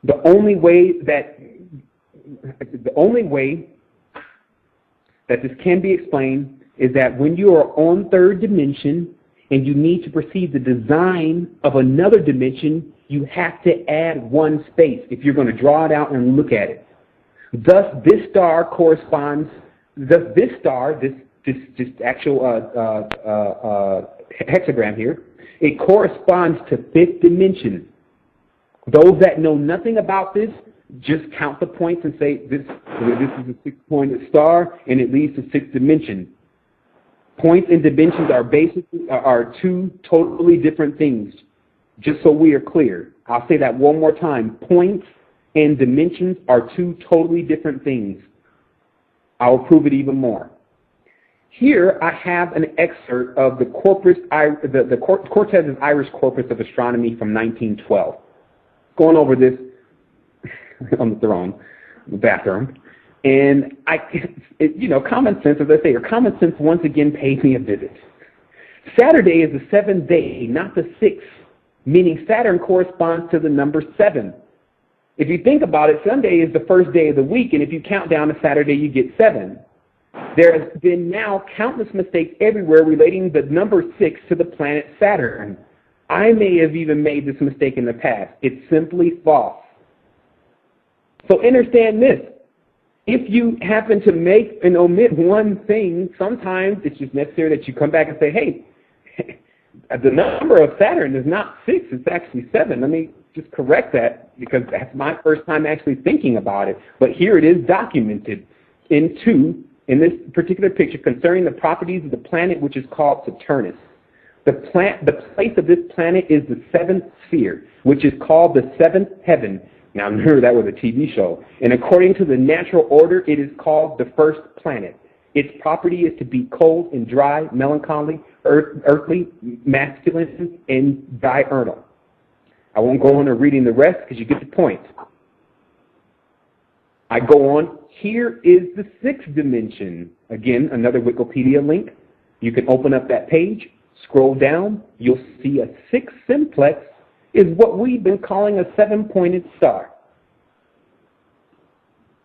The only way that this can be explained is that when you are on third dimension and you need to perceive the design of another dimension, you have to add one space if you're going to draw it out and look at it. Thus, this star corresponds. Thus, this star, this actual hexagram here, it corresponds to 5th dimension. Those that know nothing about this just count the points and say this is a 6-pointed star and it leads to 6th dimension. Points and dimensions are 2 totally different things. Just so we are clear, I'll say that one more time. Points and dimensions are 2 totally different things. I will prove it even more. Here I have an excerpt of the Cortez's Irish Corpus of Astronomy from 1912. Going over this on the throne, the bathroom, and common sense, as I say, or common sense once again paid me a visit. Saturday is the 7th day, not the 6th, meaning Saturn corresponds to the number 7. If you think about it, Sunday is the first day of the week, and if you count down to Saturday, you get 7. There has been now countless mistakes everywhere relating the number 6 to the planet Saturn. I may have even made this mistake in the past. It's simply false. So understand this. If you happen to make and omit one thing, sometimes it's just necessary that you come back and say, hey, the number of Saturn is not 6, it's actually 7. Let me just correct that because that's my first time actually thinking about it. But here it is documented in this particular picture concerning the properties of the planet which is called Saturnus. The place of this planet is the 7th sphere, which is called the 7th heaven. Now, remember, that was a TV show. And according to the natural order, it is called the first planet. Its property is to be cold and dry, melancholy, earthly, masculine, and diurnal. I won't go on to reading the rest because you get the point. I go on. Here is the 6th dimension. Again, another Wikipedia link. You can open up that page, scroll down. You'll see a 6 simplex is what we've been calling a 7-pointed star.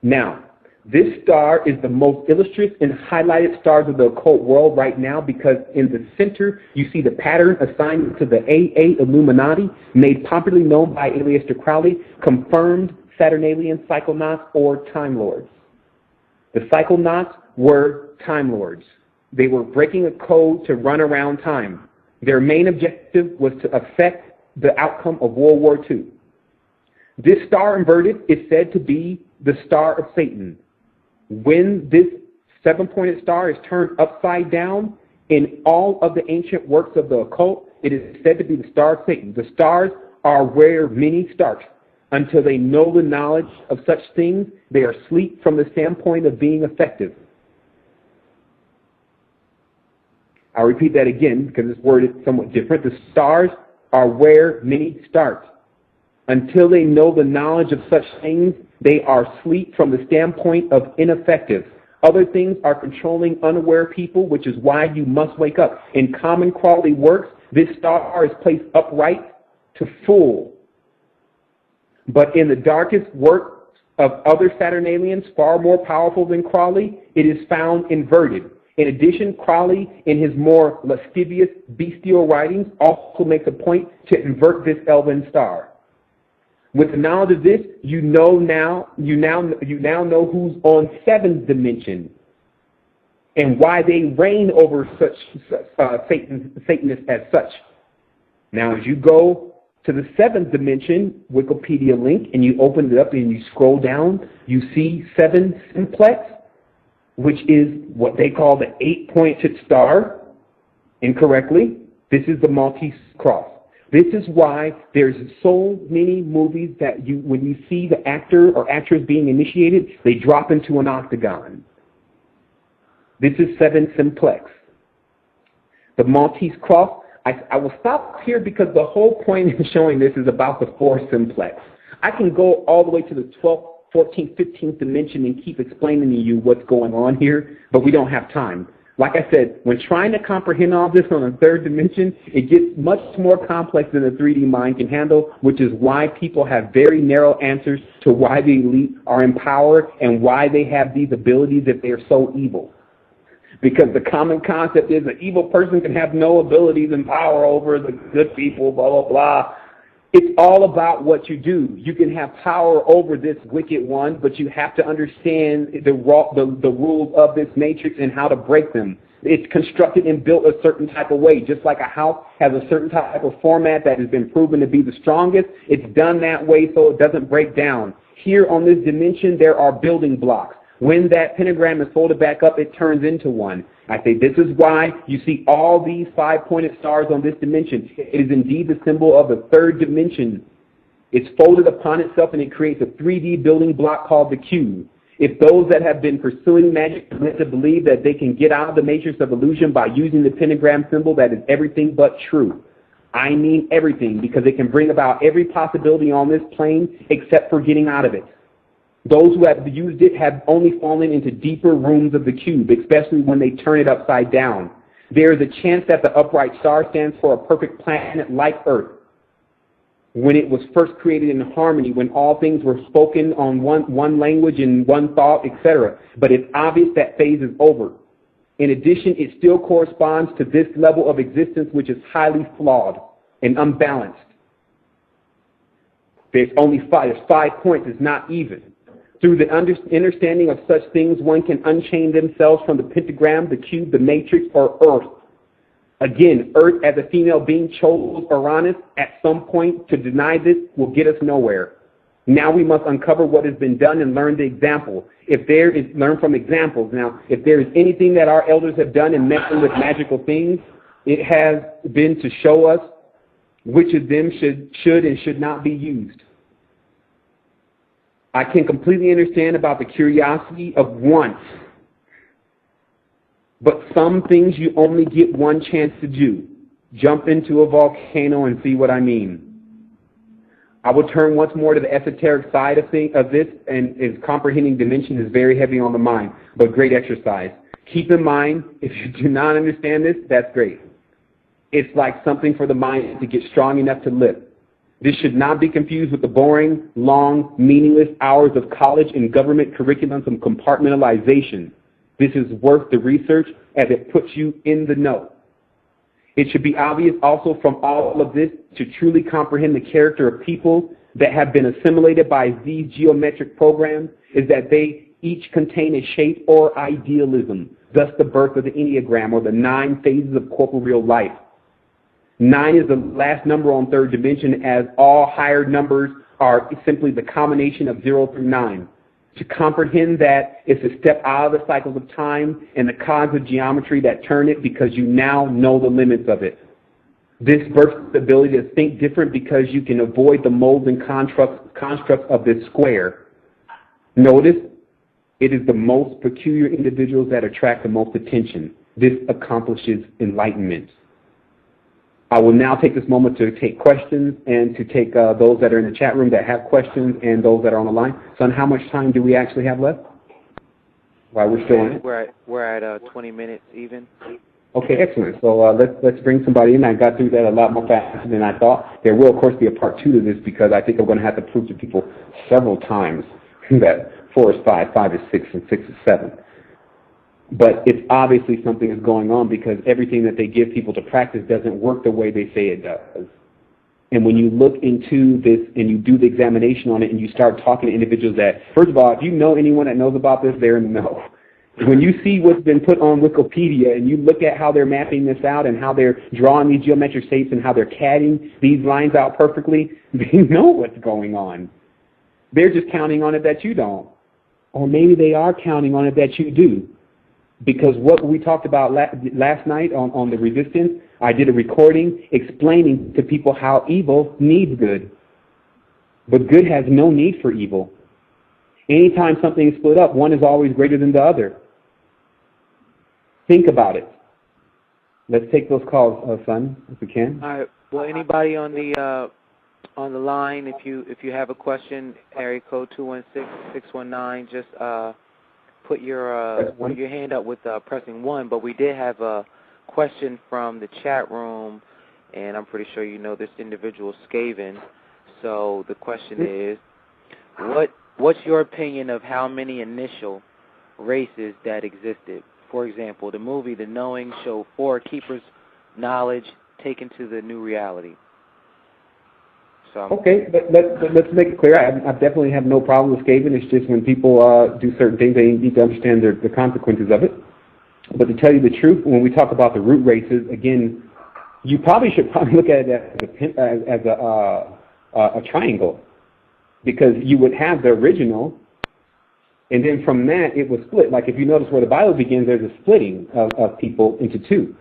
Now, this star is the most illustrious and highlighted stars of the occult world right now because in the center you see the pattern assigned to the AA Illuminati, made popularly known by Aleister Crowley, confirmed Saturnalian psychonauts or Time Lords. The psychonauts were Time Lords. They were breaking a code to run around time. Their main objective was to affect the outcome of World War II. This star inverted is said to be the star of Satan. When this 7-pointed star is turned upside down in all of the ancient works of the occult, it is said to be the star of Satan. The stars are where many start. Until they know the knowledge of such things, they are asleep from the standpoint of being effective. I'll repeat that again because this word is somewhat different. The stars are where many start. Until they know the knowledge of such things, they are asleep from the standpoint of ineffective. Other things are controlling unaware people, which is why you must wake up. In common Crowley works, this star is placed upright to full. But in the darkest work of other Saturnalians, far more powerful than Crowley, it is found inverted. In addition, Crowley, in his more lascivious, bestial writings, also makes a point to invert this elven star. With the knowledge of this, you now know who's on 7th dimension. and why they reign over such Satanists as such. Now, as you go to the 7th dimension Wikipedia link and you open it up and you scroll down, you see 7 Simplex, which is what they call the 8-pointed star. Incorrectly, this is the Maltese cross. This is why there's so many movies that when you see the actor or actress being initiated, they drop into an octagon. This is 7 Simplex. The Maltese cross, I will stop here because the whole point of showing this is about the 4 Simplex. I can go all the way to the 12th, 14th, 15th dimension and keep explaining to you what's going on here, but we don't have time. Like I said, when trying to comprehend all this on a 3rd dimension, it gets much more complex than the 3D mind can handle, which is why people have very narrow answers to why the elite are in power and why they have these abilities if they are so evil. Because the common concept is an evil person can have no abilities and power over the good people, blah, blah, blah. It's all about what you do. You can have power over this wicked one, but you have to understand the rules of this matrix and how to break them. It's constructed and built a certain type of way. Just like a house has a certain type of format that has been proven to be the strongest, it's done that way so it doesn't break down. Here on this dimension, there are building blocks. When that pentagram is folded back up, it turns into one. I say this is why you see all these 5-pointed stars on this dimension. It is indeed the symbol of the 3rd dimension. It's folded upon itself and it creates a 3D building block called the cube. If those that have been pursuing magic are meant to believe that they can get out of the matrix of illusion by using the pentagram symbol, that is everything but true. I mean everything, because it can bring about every possibility on this plane except for getting out of it. Those who have used it have only fallen into deeper rooms of the cube, especially when they turn it upside down. There is a chance that the upright star stands for a perfect planet like Earth. When it was first created in harmony, when all things were spoken on one language and one thought, etc. But it's obvious that phase is over. In addition, it still corresponds to this level of existence, which is highly flawed and unbalanced. There's 5 points, it's not even. Through the understanding of such things, one can unchain themselves from the pentagram, the cube, the matrix, or Earth. Again, Earth as a female being chose Uranus at some point. To deny this will get us nowhere. Now we must uncover what has been done and learn the example. Learn from examples. Now, if there is anything that our elders have done in messing with magical things, it has been to show us which of them should and should not be used. I can completely understand about the curiosity of want. But some things you only get one chance to do. Jump into a volcano and see what I mean. I will turn once more to the esoteric side of this, and its comprehending dimension is very heavy on the mind, but great exercise. Keep in mind, if you do not understand this, that's great. It's like something for the mind to get strong enough to lift. This should not be confused with the boring, long, meaningless hours of college and government curriculums and compartmentalization. This is worth the research as it puts you in the know. It should be obvious also from all of this to truly comprehend the character of people that have been assimilated by these geometric programs is that they each contain a shape or idealism, thus the birth of the enneagram or the 9 phases of corporeal life. 9 is the last number on 3rd dimension, as all higher numbers are simply the combination of 0 through 9. To comprehend that is to step out of the cycles of time and the cogs of geometry that turn it, because you now know the limits of it. This births the ability to think different because you can avoid the molds and constructs of this square. Notice, it is the most peculiar individuals that attract the most attention. This accomplishes enlightenment. I will now take this moment to take questions and to take those that are in the chat room that have questions and those that are on the line. Son, how much time do we actually have left? While we're still in it? We're at 20 minutes even. Okay, excellent. So let's bring somebody in. I got through that a lot more faster than I thought. There will, of course, be a part 2 to this, because I think I'm going to have to prove to people several times that 4 is 5, 5 is 6, and 6 is 7. But it's obviously something is going on, because everything that they give people to practice doesn't work the way they say it does. And when you look into this and you do the examination on it and you start talking to individuals that, first of all, if you know anyone that knows about this, they're in the know. When you see what's been put on Wikipedia and you look at how they're mapping this out and how they're drawing these geometric shapes and how they're CADing these lines out perfectly, they know what's going on. They're just counting on it that you don't. Or maybe they are counting on it that you do. Because what we talked about last night on the resistance, I did a recording explaining to people how evil needs good. But good has no need for evil. Anytime something is split up, one is always greater than the other. Think about it. Let's take those calls, son, if we can. All right. Well, anybody on the line, if you have a question, area code 216-619, just put your hand up with pressing 1. But we did have a question from the chat room, and I'm pretty sure you know this individual, Sevan. So the question is, what's your opinion of how many initial races that existed? For example, the movie The Knowing showed 4 keepers' knowledge taken to the new reality. So okay, let's make it clear. I definitely have no problem with Sevan. It's just when people do certain things, they need to understand the consequences of it. But to tell you the truth, when we talk about the root races, again, you should look at it as a triangle, because you would have the original, and then from that it was split. Like if you notice where the Bible begins, there's a splitting of people into 2.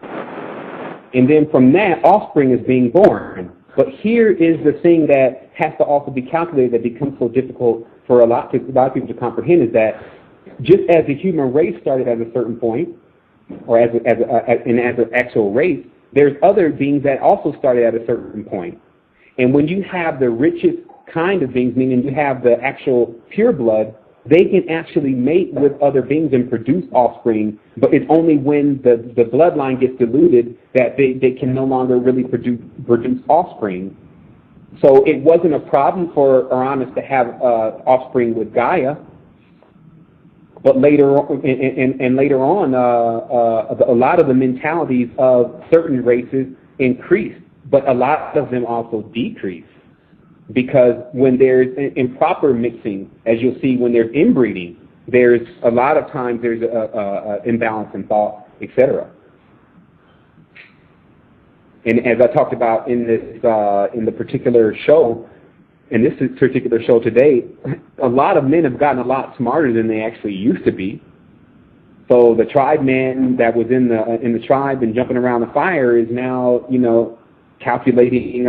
And then from that, offspring is being born. But here is the thing that has to also be calculated that becomes so difficult for a lot of people to comprehend, is that just as the human race started at a certain point, or as an actual race, there's other beings that also started at a certain point. And when you have the richest kind of beings, meaning you have the actual pure blood, they can actually mate with other beings and produce offspring, but it's only when the bloodline gets diluted that they can no longer really produce offspring. So it wasn't a problem for Uranus to have offspring with Gaia, but later on, a lot of the mentalities of certain races increased, but a lot of them also decreased. Because when there's improper mixing, as you'll see when there's inbreeding, there's a lot of times there's a imbalance in thought, etc. And as I talked about in the particular show, in this particular show today, a lot of men have gotten a lot smarter than they actually used to be. So the tribe man that was in the tribe and jumping around the fire is now, calculating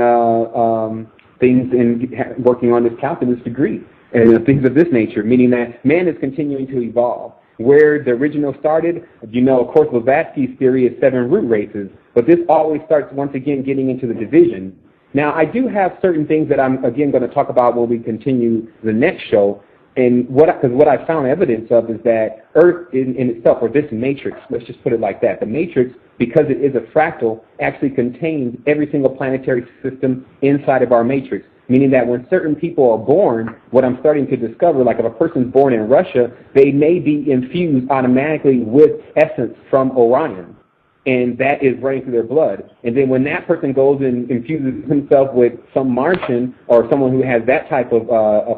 things and working on this calculus degree and things of this nature, meaning that man is continuing to evolve. Where the original started, of course, Blavatsky's theory is 7 root races, but this always starts once again getting into the division. Now, I do have certain things that I'm again going to talk about when we continue the next show, and what I found evidence of is that Earth in itself, or this matrix, let's just put it like that, the matrix, because it is a fractal, actually contains every single planetary system inside of our matrix. Meaning that when certain people are born, what I'm starting to discover, like if a person's born in Russia, they may be infused automatically with essence from Orion. And that is running through their blood. And then when that person goes and infuses himself with some Martian or someone who has that type of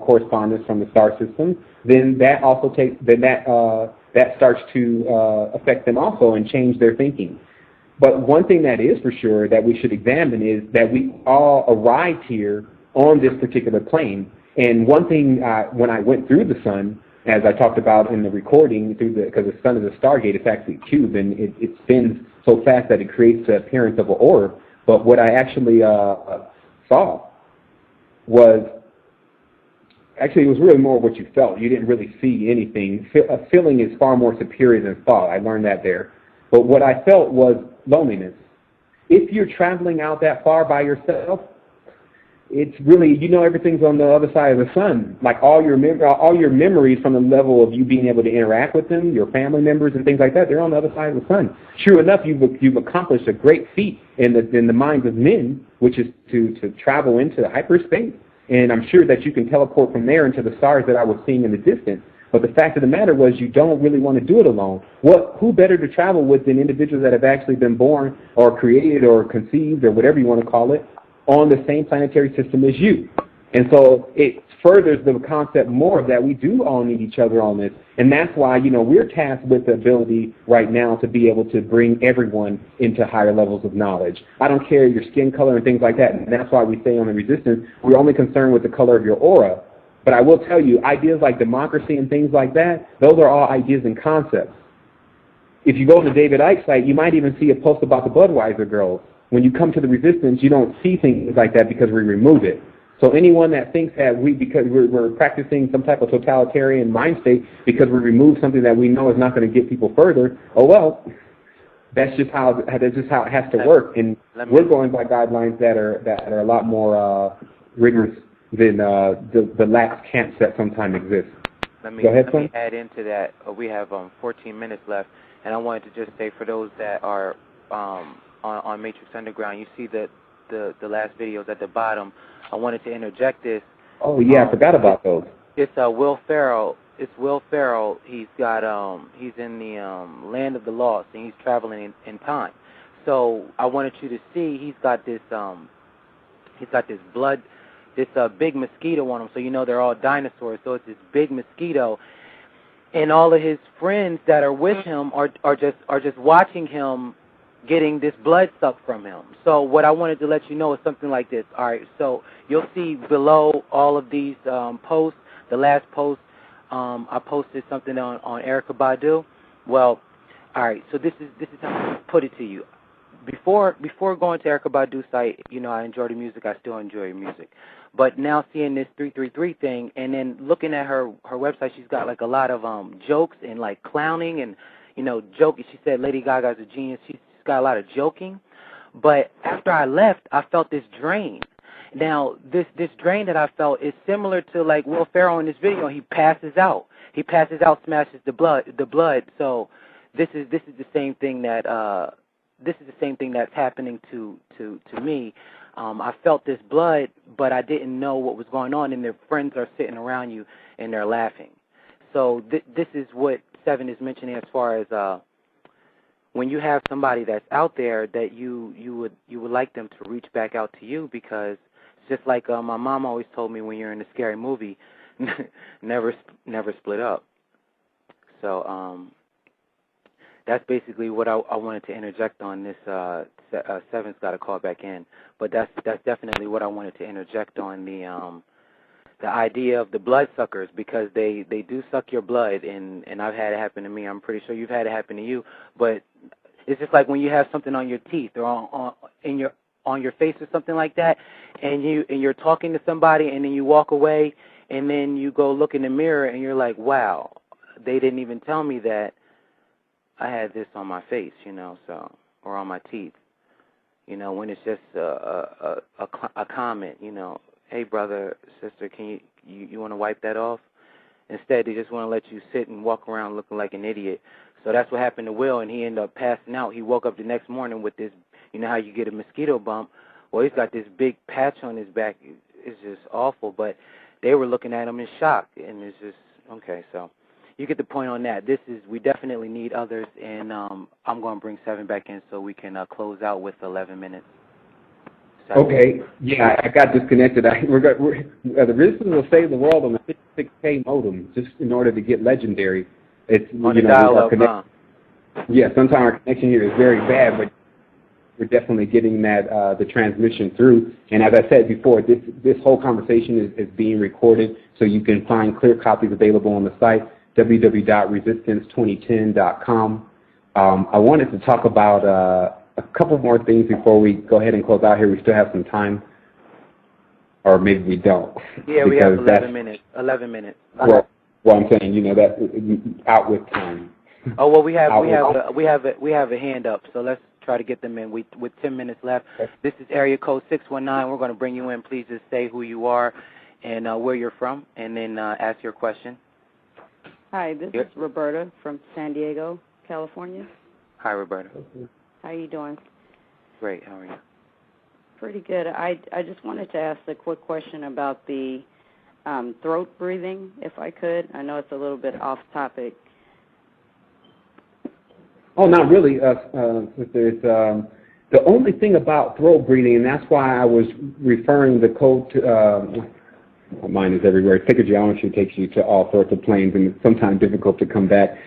correspondence from the star system, then that also that starts to affect them also and change their thinking. But one thing that is for sure that we should examine is that we all arrived here on this particular plane. And one thing, when I went through the sun, as I talked about in the recording, because the sun is a stargate, it's actually a cube, and it spins so fast that it creates the appearance of an orb. But what I actually saw was, actually it was really more what you felt. You didn't really see anything. A feeling is far more superior than thought. I learned that there. But what I felt was loneliness. If you're traveling out that far by yourself, it's really, everything's on the other side of the sun. Like all your memories from the level of you being able to interact with them, your family members and things like that, they're on the other side of the sun. True enough, you've accomplished a great feat in the minds of men, which is to travel into hyperspace. And I'm sure that you can teleport from there into the stars that I was seeing in the distance. But the fact of the matter was you don't really want to do it alone. Who better to travel with than individuals that have actually been born or created or conceived or whatever you want to call it on the same planetary system as you? And so it furthers the concept more that we do all need each other on this. And that's why, we're tasked with the ability right now to be able to bring everyone into higher levels of knowledge. I don't care your skin color and things like that. And that's why we say on the Resistance, we're only concerned with the color of your aura. But I will tell you, ideas like democracy and things like that, those are all ideas and concepts. If you go to the David Icke site, you might even see a post about the Budweiser girls. When you come to the Resistance, you don't see things like that because we remove it. So anyone that thinks that because we're practicing some type of totalitarian mind state because we remove something that we know is not going to get people further, that's just how it has to work. And we're going by guidelines that are a lot more rigorous than the lax camps that sometimes exist. Let me add into that. We have 14 minutes left, and I wanted to just say for those that are on Matrix Underground, you see that the last videos at the bottom. I wanted to interject this. Oh yeah, I forgot about those. It's Will Ferrell. It's Will Ferrell. He's in the land of the lost, and he's traveling in time. So I wanted you to see he's got this blood, this big mosquito on him. So they're all dinosaurs. So it's this big mosquito, and all of his friends that are with him are just watching him getting this blood sucked from him. So what I wanted to let you know is something like this. All right, so you'll see below all of these posts, the last post, I posted something on Erykah Badu. Well, all right, so this is how I put it to you. Before going to Erykah Badu's site, I enjoy the music. I still enjoy her music. But now seeing this 333 thing and then looking at her website, she's got like a lot of jokes and like clowning and, joking. She said Lady Gaga's a genius. She's got a lot of joking, but after I left, I felt this drain. Now, this drain that I felt is similar to like Will Ferrell in this video. He passes out, smashes the blood. So this is the same thing that's happening to me. I felt this blood, but I didn't know what was going on, and their friends are sitting around you and they're laughing. So this is what Sevan is mentioning as far as when you have somebody that's out there that you would like them to reach back out to you, because it's just like my mom always told me, when you're in a scary movie, never split up. So that's basically what I wanted to interject on this. Sevan's got to call back in, but that's definitely what I wanted to interject on the idea of the bloodsuckers, because they do suck your blood, and I've had it happen to me. I'm pretty sure you've had it happen to you. But it's just like when you have something on your teeth or on your face or something like that, and you're talking to somebody, and then you walk away, and then you go look in the mirror, and you're like, wow, they didn't even tell me that I had this on my face, or on my teeth. When it's just a comment, hey, brother, sister, can you want to wipe that off? Instead, they just want to let you sit and walk around looking like an idiot. So that's what happened to Will, and he ended up passing out. He woke up the next morning with this, how you get a mosquito bump? Well, he's got this big patch on his back. It's just awful, but they were looking at him in shock, and it's just, okay, so you get the point on that. We definitely need others, and I'm going to bring Sevan back in so we can close out with 11 minutes. Okay, yeah, I got disconnected. The Resistance will save the world on the 56K modem just in order to get legendary. It's on the dial-up, huh? Yeah, sometimes our connection here is very bad, but we're definitely getting that the transmission through. And as I said before, this whole conversation is being recorded, so you can find clear copies available on the site, www.resistance2010.com. I wanted to talk about a couple more things before we go ahead and close out here. We still have some time, or maybe we don't. Yeah, we have 11 minutes. 11 minutes. Well, I'm saying, that's out with time. Oh well, we have a hand up, so let's try to get them in. With 10 minutes left. Okay. This is area code 619. We're going to bring you in. Please just say who you are and where you're from, and then ask your question. Hi, this is Roberta from San Diego, California. Hi, Roberta. How are you doing? Great. How are you? Pretty good. I just wanted to ask a quick question about the throat breathing, if I could. I know it's a little bit off topic. Oh, not really. There's the only thing about throat breathing, and that's why I was referring the code to Mine is everywhere. Sacred geometry takes you to all sorts of planes, and it's sometimes difficult to come back.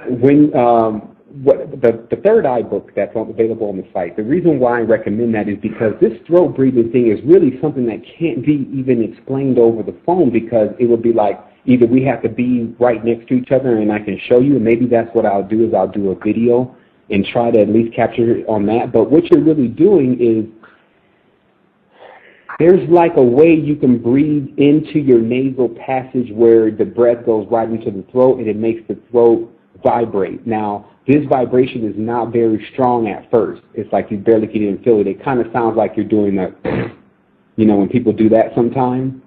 When the third eye book that's available on the site, the reason why I recommend that is because this throat breathing thing is really something that can't be even explained over the phone, because it would be like either we have to be right next to each other and I can show you, and maybe that's what I'll do, is I'll do a video and try to at least capture it on that. But what you're really doing is there's like a way you can breathe into your nasal passage where the breath goes right into the throat and it makes the throat vibrate. Now, this vibration is not very strong at first. It's like you barely can even feel it. It kind of sounds like you're doing that, you know, when people do that sometimes.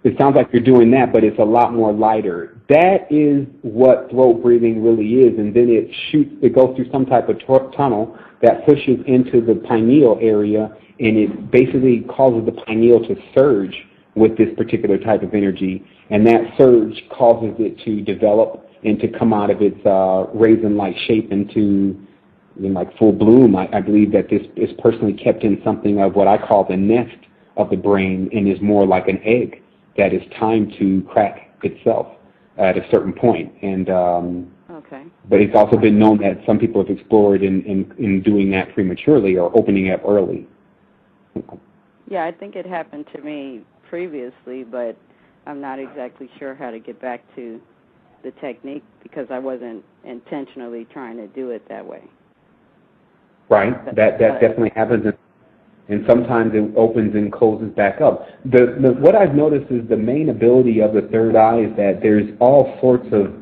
It sounds like you're doing that, but it's a lot more lighter. That is what throat breathing really is, and then it goes through some type of tunnel that pushes into the pineal area, and it basically causes the pineal to surge with this particular type of energy, and that surge causes it to develop and to come out of its raisin-like shape into like full bloom. I believe that this is personally kept in something of what I call the nest of the brain, and is more like an egg that is timed to crack itself at a certain point. And okay. But it's also been known that some people have explored in doing that prematurely or opening up early. Yeah, I think it happened to me previously, but I'm not exactly sure how to get back to the technique because I wasn't intentionally trying to do it that way. Right, that definitely happens, and sometimes it opens and closes back up. What I've noticed is the main ability of the third eye is that there's all sorts of,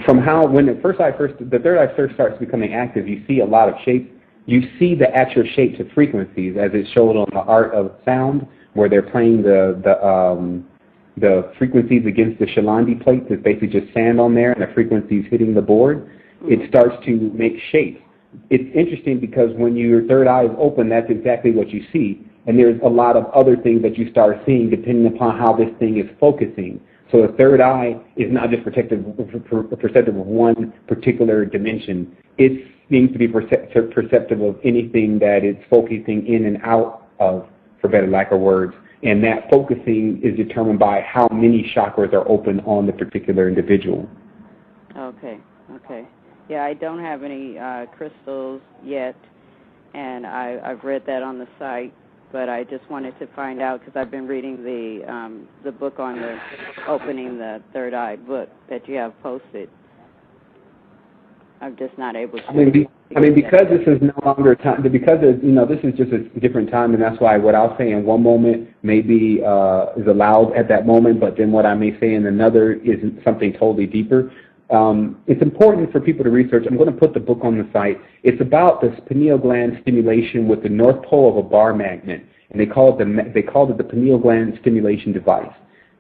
when the third eye first starts becoming active, you see a lot of shapes. You see the actual shapes of frequencies as it's showed on the Art of Sound, where they're playing the frequencies against the Shalandi plates. It's basically just sand on there, and the frequencies hitting the board. It starts to make shapes. It's interesting because when your third eye is open, that's exactly what you see. And there's a lot of other things that you start seeing depending upon how this thing is focusing. So the third eye is not just perceptive of one particular dimension. It seems to be perceptive of anything that it's focusing in and out of, for better lack of words. And that focusing is determined by how many chakras are open on the particular individual. Okay. Yeah, I don't have any crystals yet, and I've read that on the site, but I just wanted to find out because I've been reading the book on the opening the third eye book that you have posted. I'm just not able to. I mean, because this is no longer time, because this is just a different time, and that's why what I'll say in one moment maybe is allowed at that moment, but then what I may say in another is something totally deeper. It's important for people to research. I'm going to put the book on the site. It's about the pineal gland stimulation with the north pole of a bar magnet, and they called it the pineal gland stimulation device.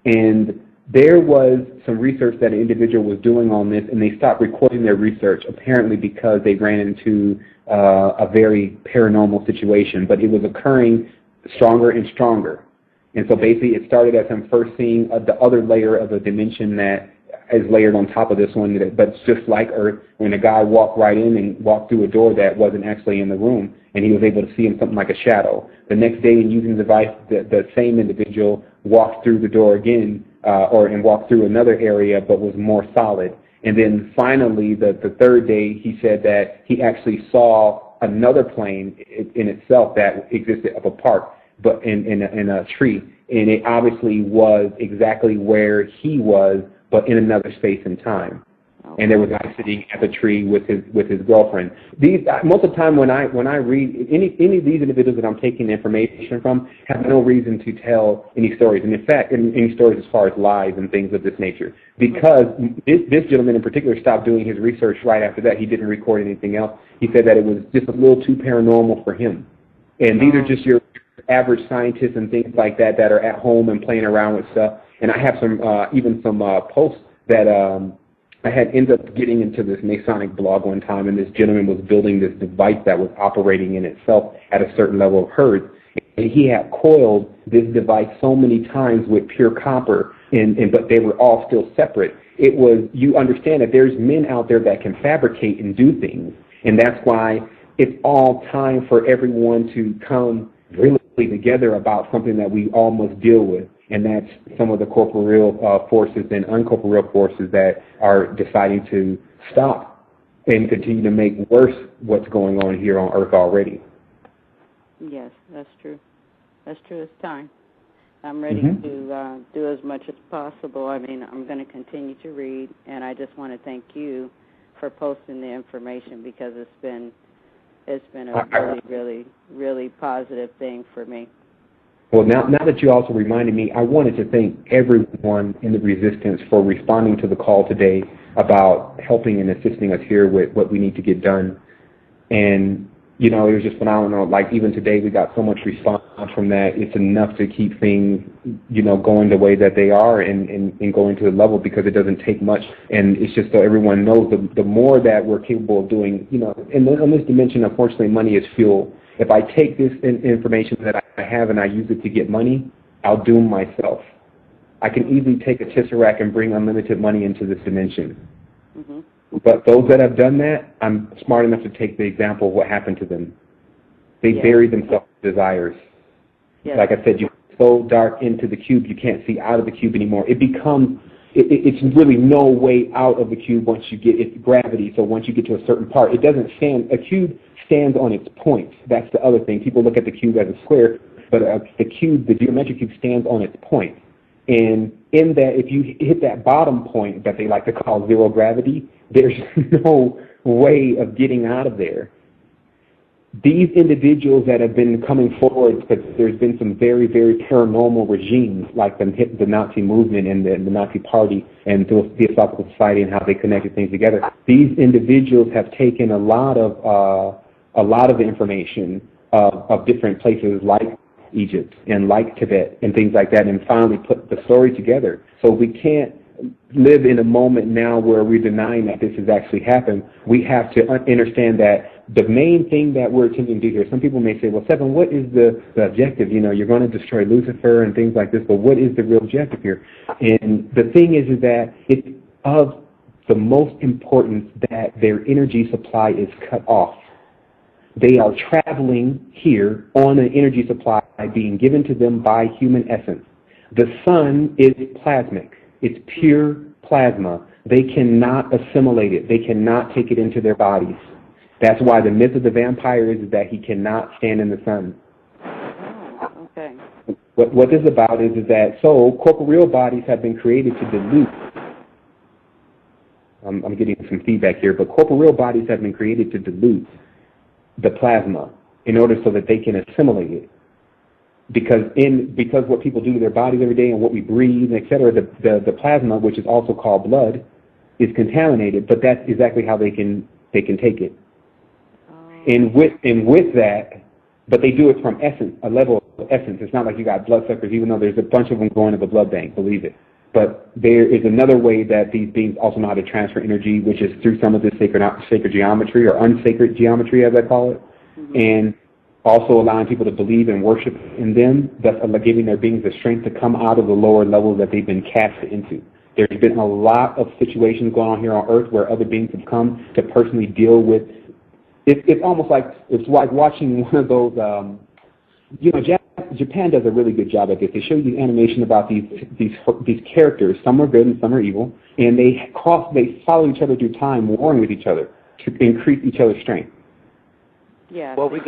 And there was some research that an individual was doing on this, and they stopped recording their research, apparently because they ran into a very paranormal situation. But it was occurring stronger and stronger. And so basically it started as them first seeing the other layer of a dimension that is layered on top of this one, but it's just like Earth, when a guy walked right in and walked through a door that wasn't actually in the room, and he was able to see in something like a shadow. The next day, in using the device, the same individual walked through the door again, and walked through another area, but was more solid. And then finally, the third day, he said that he actually saw another plane in itself that existed up apart, but in a tree, and it obviously was exactly where he was, but in another space and time. Okay. And there was a guy sitting at the tree with his girlfriend. Most of the time when I read any of these individuals that I'm taking information from have no reason to tell any stories, and in fact, any stories as far as lies and things of this nature, because this gentleman in particular stopped doing his research right after that. He didn't record anything else. He said that it was just a little too paranormal for him. And these are just your average scientists and things like that are at home and playing around with stuff. And I have some posts that I had ended up getting into this Masonic blog one time, and this gentleman was building this device that was operating in itself at a certain level of hertz. And he had coiled this device so many times with pure copper, but they were all still separate. You understand that there's men out there that can fabricate and do things, and that's why it's all time for everyone to come really together about something that we all must deal with, and that's some of the corporeal forces and uncorporeal forces that are deciding to stop and continue to make worse what's going on here on Earth already. Yes, that's true. That's true. It's time. I'm ready to do as much as possible. I mean, I'm going to continue to read, and I just want to thank you for posting the information, because it's been a really positive thing for me. Well, now that you also reminded me, I wanted to thank everyone in the Resistance for responding to the call today about helping and assisting us here with what we need to get done. And, you know, it was just phenomenal. Like, even today we got so much response from that. It's enough to keep things, you know, going the way that they are and going to the level, because it doesn't take much. And it's just so everyone knows, the more that we're capable of doing, you know, in this dimension, unfortunately, money is fuel. If I take this information that I have and I use it to get money, I'll doom myself. I can easily take a tesseract and bring unlimited money into this dimension. Mm-hmm. But those that have done that, I'm smart enough to take the example of what happened to them. They bury themselves in desires. Yes. Like I said, you get so dark into the cube, you can't see out of the cube anymore. It becomes, it's really no way out of the cube once you get, it's gravity, so once you get to a certain part, it doesn't stand, a cube stands on its points. That's the other thing. People look at the cube as a square, but the cube, the geometric cube, stands on its point. And in that, if you hit that bottom point that they like to call zero gravity, there's no way of getting out of there. These individuals that have been coming forward, because there's been some very, very paranormal regimes, like the Nazi movement and the Nazi Party and the Theosophical Society and how they connected things together. These individuals have taken a lot of the information of different places like Egypt and like Tibet and things like that, and finally put the story together. So we can't live in a moment now where we're denying that this has actually happened. We have to understand that the main thing that we're attempting to do here, some people may say, well, Sevan, what is the objective? You know, you're going to destroy Lucifer and things like this, but what is the real objective here? And the thing is that it's of the most importance that their energy supply is cut off. They are traveling here on an energy supply being given to them by human essence. The sun is plasmic. It's pure plasma. They cannot assimilate it. They cannot take it into their bodies. That's why the myth of the vampire is that he cannot stand in the sun. Oh, okay. What this is about is that, so corporeal bodies have been created to dilute. I'm getting some feedback here, but corporeal bodies have been created to dilute the plasma in order so that they can assimilate it. Because what people do to their bodies every day and what we breathe, et cetera, the plasma, which is also called blood, is contaminated, but that's exactly how they can take it. And with that, but they do it from essence, a level of essence. It's not like you got bloodsuckers, even though there's a bunch of them going to the blood bank, believe it. But there is another way that these beings also know how to transfer energy, which is through some of this sacred geometry, or unsacred geometry, as I call it, and also allowing people to believe and worship in them, thus giving their beings the strength to come out of the lower levels that they've been cast into. There's been a lot of situations going on here on Earth where other beings have come to personally deal with. It's almost like, it's like watching one of those, Japan does a really good job at this. They show you animation about these characters. Some are good and some are evil, and they follow each other through time, warring with each other to increase each other's strength. Yeah. Well, we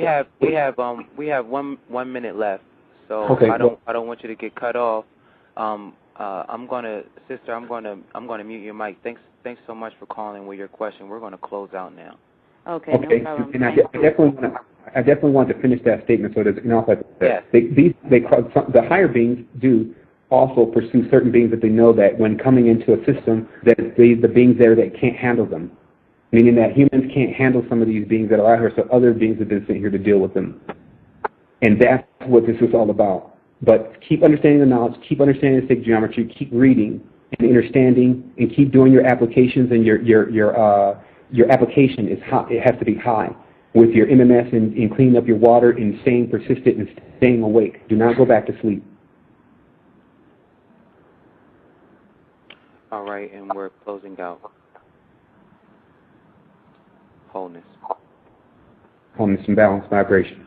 have 1 minute left, so okay, I don't want you to get cut off. I'm gonna mute your mic. Thanks so much for calling with your question. We're gonna close out now. Okay. No problem. And I definitely want to finish that statement so that, you know, yes. The higher beings do also pursue certain beings that they know that when coming into a system, that the beings there that can't handle them. Meaning that humans can't handle some of these beings that are out here, so other beings have been sent here to deal with them. And that's what this is all about. But keep understanding the knowledge, keep understanding the sacred geometry, keep reading and understanding, and keep doing your applications, and your application is high. It has to be high with your MMS and cleaning up your water and staying persistent and staying awake. Do not go back to sleep. All right, and we're closing out. Wholeness. Wholeness and balance vibration.